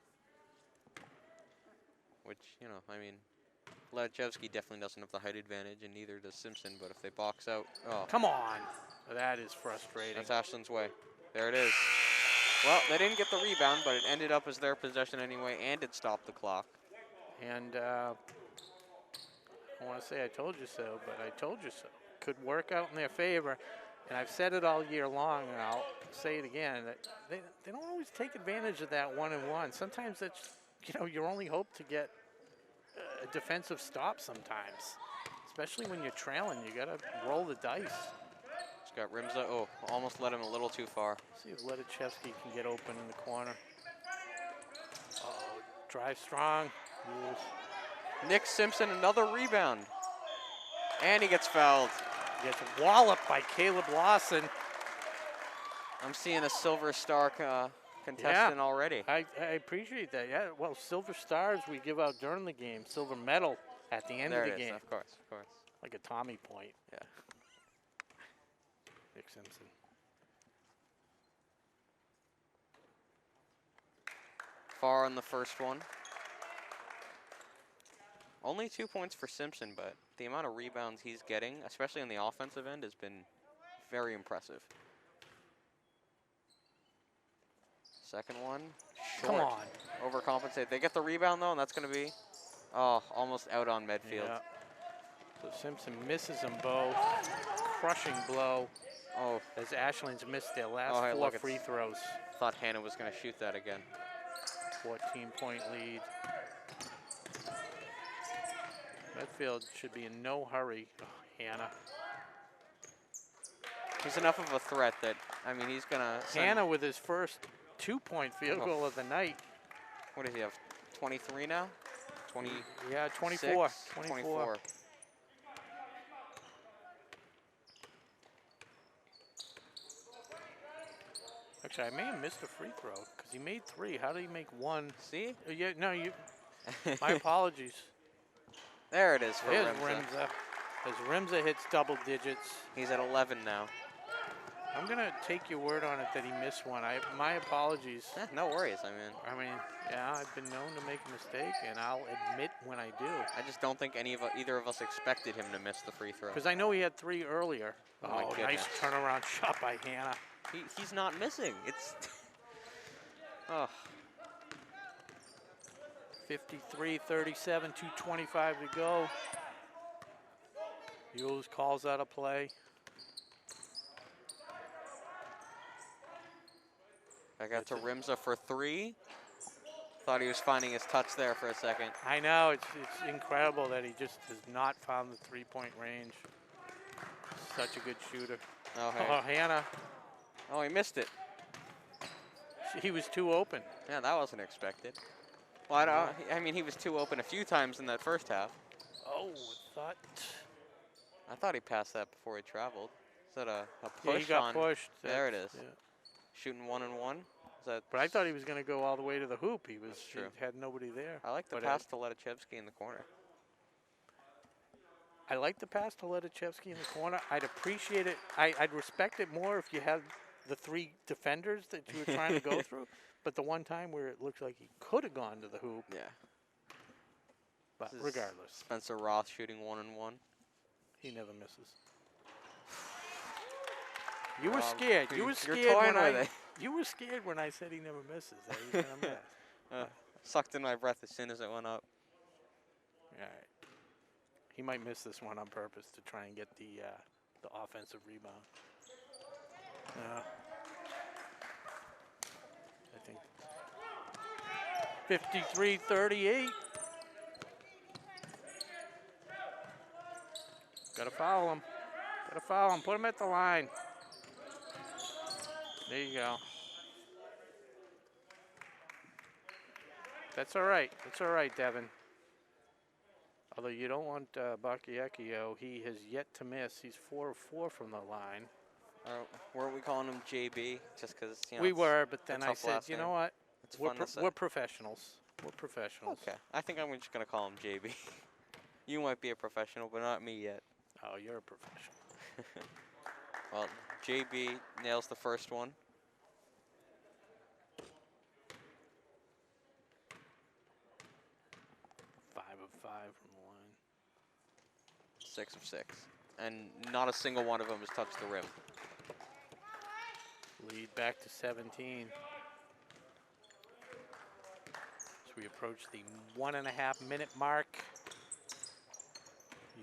Which, you know, I mean, Ledachevsky definitely doesn't have the height advantage, and neither does Simpson. But if they box out, oh, Come on, that is frustrating. that's Ashland's way. There it is. Well, they didn't get the rebound, but it ended up as their possession anyway, and it stopped the clock. And I want to say I told you so, but I told you so. Could work out in their favor. And I've said it all year long, and I'll say it again, that they don't always take advantage of that 1-1. Sometimes that's, you know, your only hope to get a defensive stop sometimes. Especially when you're trailing, you got to roll the dice. It's got Rimza. Oh, almost led him a little too far. See if Ledachevsky can get open in the corner. Uh-oh, drive strong. Yes. Nick Simpson, another rebound. And he gets fouled. Gets walloped by Caleb Lawson. I'm seeing a Silver Star contestant already. I appreciate that. Yeah, well, silver stars we give out during the game. Silver medal at the end There of it the is, game. of course, of course. Like a Tommy point. Yeah. Nick Simpson. Far on the first one. Only 2 points for Simpson, but the amount of rebounds he's getting, especially on the offensive end, has been very impressive. Second one, short. Come on. Overcompensate. They get the rebound, though, and that's going to be, oh, almost out on Medfield. Yeah. So Simpson misses them both. Crushing blow. Oh, As Ashland's missed their last Oh, hey, 4 look, it's- free throws. thought Hannah was going to shoot that again. 14-point lead. Medfield should be in no hurry. Oh, Hannah. He's enough of a threat that, I mean, he's going to send... Hannah with his first 2-point field goal of the night. What does he have, 23 now? 20? Yeah, 24. 24. Actually, I may have missed a free throw because he made 3. How did he make 1? See? Yeah, no, you. My apologies. There it is for There's Rimza. Rimza. As Rimza hits double digits. He's at 11 now. I'm gonna take your word on it that he missed one. My apologies. No worries, I mean, Yeah, I've been known to make a mistake, and I'll admit when I do. I just don't think either of us expected him to miss the free throw. Because I know he had 3 earlier. Oh, my nice goodness. turnaround shot by Hannah. He's not missing. It's, oh. 53-37, 2:25 to go. Hughes calls out a play. I got to Rimza for 3. Thought he was finding his touch there for a second. I know, it's incredible that he just has not found the 3-point range. Such a good shooter. Oh, hey. Oh, Hannah, Oh, he missed it. he was too open. Yeah, that wasn't expected. Well, I mean, he was too open a few times in that first half. Oh, I thought he passed that before he traveled. Is that a push yeah, he got on? pushed. There it is. Yeah. Shooting 1-and-1. Is that? But I thought he was going to go all the way to the hoop. He true. had nobody there. I like the But, pass to Ledachevsky in the corner. I like the pass to Ledachevsky in the corner. I'd appreciate it. I'd respect it more if you had the 3 defenders that you were trying to go through. But the one time where it looks like he could have gone to the hoop. Yeah. But This is regardless. Spencer Roth shooting 1-and-1. He never misses. You were Well, scared. You were you're scared toying when with it. You were scared when I said he never misses. That he was gonna miss. Sucked in my breath as soon as it went up. All right. He might miss this one on purpose to try and get the offensive rebound. No. I think 53-38. Gotta foul him. Gotta foul him. Put him at the line. There you go. That's all right. That's all right, Devin. Although you don't want Bakayekio. He has yet to miss. He's 4 of 4 from the line. Weren't we calling him JB just because, you know, We were, but then I tough said, last you name. know what? It's fun to say. We're professionals. We're professionals. Okay. I think I'm just going to call him JB. You might be a professional, but not me yet. Oh, you're a professional. Well, JB nails the first one. 5 of 5 from the line. 6 of 6. And not a single one of them has touched the rim. Lead back to 17. As we approach the 1.5 minute mark.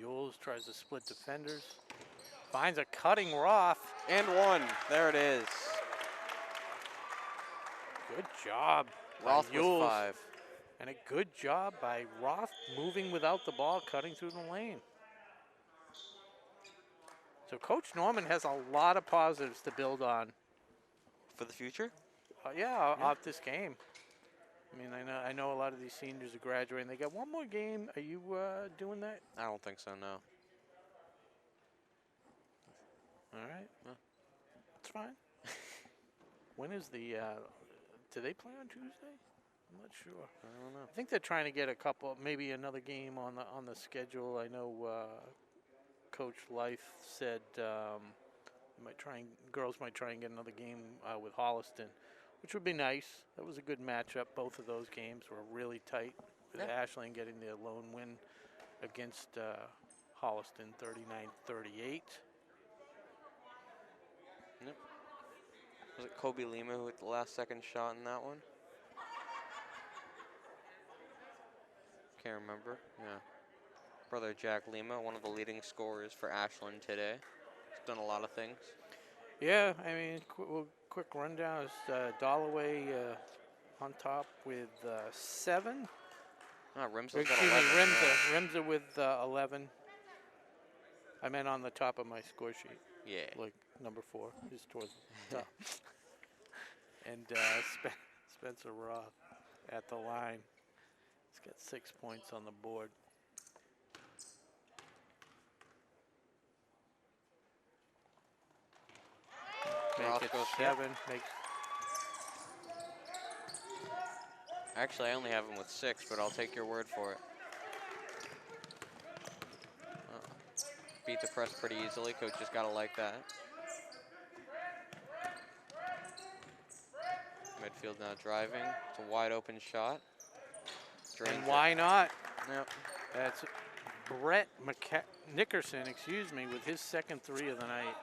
Yules tries to split defenders. Finds a cutting Roth. And one. There it is. Good job by Roth with Yules. 5. And a good job by Roth moving without the ball, cutting through the lane. So Coach Norman has a lot of positives to build on. For the future? Yeah, off this game. I mean, I know a lot of these seniors are graduating. They got one more game. Are you doing that? I don't think so, no. All right. Yeah. That's fine. When is the, do they play on Tuesday? I'm not sure. I don't know. I think they're trying to get a couple, maybe another game on the schedule. I know Coach Life said girls might try and get another game with Holliston, which would be nice. That was a good matchup. Both of those games were really tight, with Ashland getting their lone win against Holliston, 39-38. Yep. Was it Kobe Lima who hit the last second shot in that one? Can't remember. Yeah. Brother Jack Lima, one of the leading scorers for Ashland today. He's done a lot of things. Yeah, I mean, quick rundown is Dollaway on top with 7. Rimsa's got Excuse 11. me, Rimsa with 11. I meant on the top of my score sheet. Yeah. Like number 4 is towards the top. And Spencer Roth at the line. He's got 6 points on the board. Roth Make it goes 7. Makes Actually, I only have him with 6, but I'll take your word for it. Beat the press pretty easily. Coach just got to like that. Medfield now driving. It's a wide open shot. and why not? Yep. That's Brett Nickerson, with his second 3 of the night.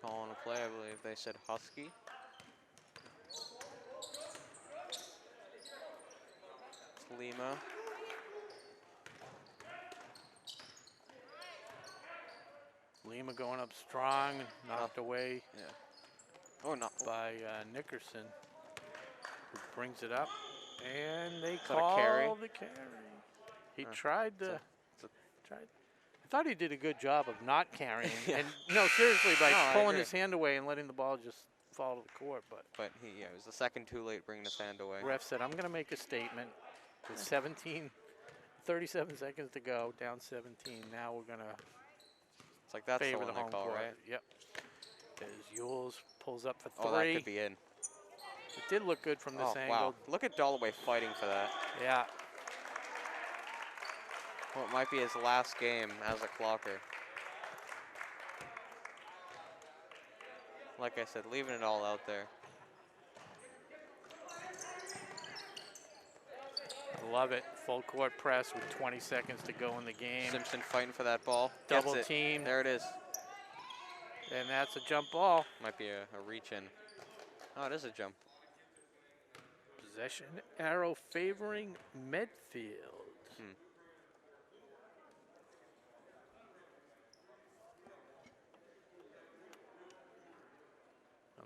Calling a play, I believe they said Husky. It's Lima. Lima going up strong, knocked away by Nickerson, who brings it up, and they call the carry. He tried to. I thought he did a good job of not carrying, and no, seriously, by pulling his hand away and letting the ball just fall to the court. But it was the second too late bringing his hand away. Ref said, "I'm going to make a statement with 37 seconds to go, down 17. Now we're going to." It's like that's favor the one they call, right? Yep. As Yules pulls up for 3. Oh, that could be in. It did look good from this angle. Wow. Look at Dollaway fighting for that. Yeah. Well, it might be his last game as a clocker. Like I said, leaving it all out there. Love it. Full court press with 20 seconds to go in the game. Simpson fighting for that ball. Double Gets it. team. There it is. And that's a jump ball. Might be a reach in. Oh, it is a jump. Possession arrow favoring Medfield.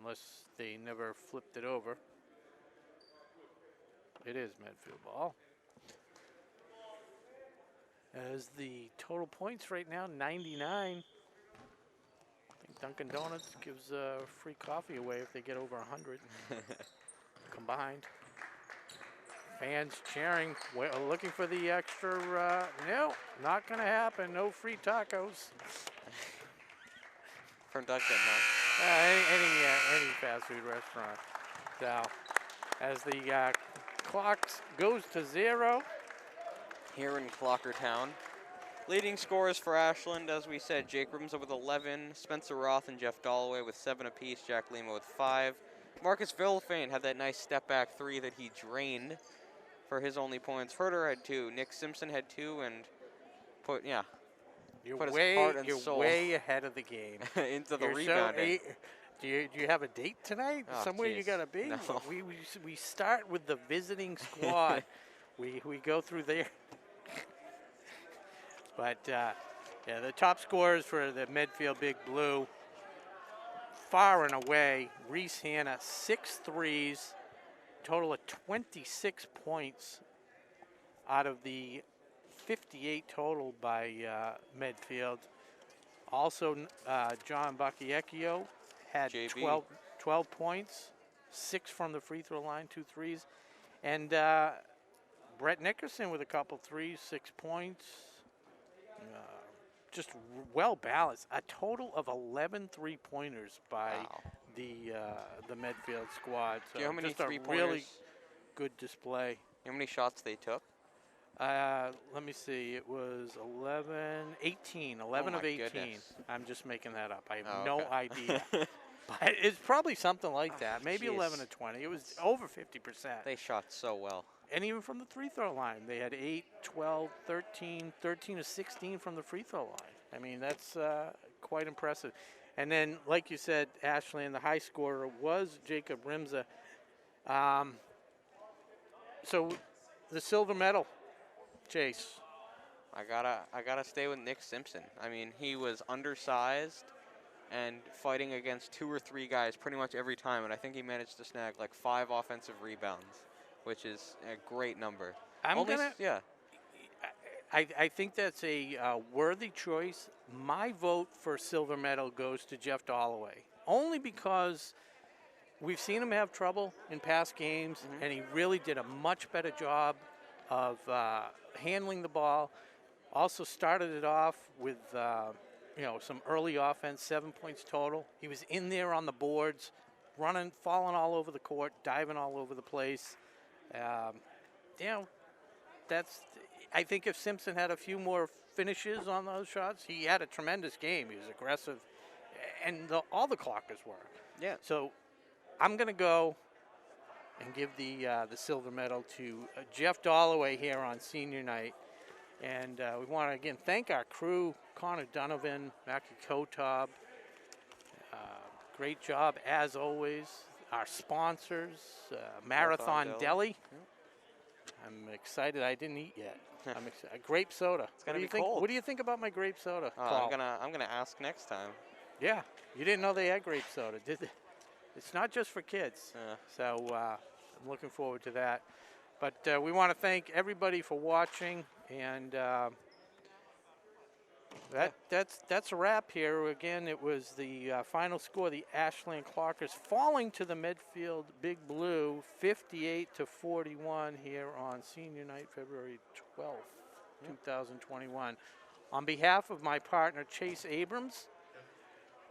Unless they never flipped it over. It is Medfield ball. As the total points right now, 99. I think Dunkin' Donuts gives free coffee away if they get over 100 combined. Fans cheering, looking for the extra. No, not going to happen. No free tacos. From Dunkin', huh? Any fast food restaurant. So, as the clock goes to 0. Here in Clockertown. Leading scorers for Ashland, as we said, Jake Rimza with 11, Spencer Roth and Jeff Dalloway with 7 apiece, Jack Lima with 5. Marcus Villafane had that nice step back 3 that he drained for his only points. Herder had 2, Nick Simpson had 2, and put his heart and soul way ahead of the game. into the rebounding. Do you have a date tonight? Oh, Somewhere geez. you gotta be. No. We start with the visiting squad. we go through there. But yeah, the top scorers for the Medfield Big Blue, far and away, Reese Hanna, 6 threes, total of 26 points out of the 58 total by Medfield. Also, John Bakayekio had 12 points, 6 from the free throw line, 2 threes. And Brett Nickerson with a couple threes, 6 points. Just well balanced. A total of 11 three-pointers by the Medfield squad. So do you know how many just a three-pointers? Really good display. How many shots they took? Let me see. It was 18. 11 of 18. Goodness. I'm just making that up. I have Oh, no okay. idea. But it's probably something like that. Maybe geez. 11 to 20. It was over 50%. They shot so well. And even from the free throw line, they had 8, 12, 13 to 16 from the free throw line. I mean, that's quite impressive. And then, like you said, Ashland, the high scorer was Jacob Rimza. So the silver medal, Chase. I gotta stay with Nick Simpson. I mean, he was undersized and fighting against 2 or 3 guys pretty much every time, and I think he managed to snag like 5 offensive rebounds, which is a great number. I think that's a worthy choice. My vote for silver medal goes to Jeff Dalloway, only because we've seen him have trouble in past games, and he really did a much better job of handling the ball. Also started it off with some early offense, 7 points total. He was in there on the boards, running, falling all over the court, diving all over the place. I think if Simpson had a few more finishes on those shots, he had a tremendous game. He was aggressive, and all the clockers were. Yeah. So I'm going to go and give the silver medal to Jeff Dalloway here on senior night. And we want to, again, thank our crew, Connor Donovan, Mackie Kotob. Great job, as always. Our sponsors, Marathon Deli. I'm excited. I didn't eat yet. I'm excited. Grape soda. It's gonna be cold. What do you think about my grape soda? I'm gonna ask next time. Yeah, you didn't know they had grape soda, did they? It's not just for kids. Yeah. So I'm looking forward to that. But we want to thank everybody for watching, and that's a wrap here. Again, it was the final score, the Ashland Clockers falling to the Medfield Big Blue, 58-41 here on senior night, February 12th, 2021. On behalf of my partner, Chase Abrams,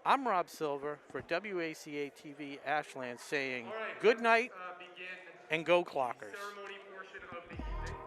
I'm Rob Silver for WACA-TV Ashland saying good night and go Clockers. Ceremony portion of the evening.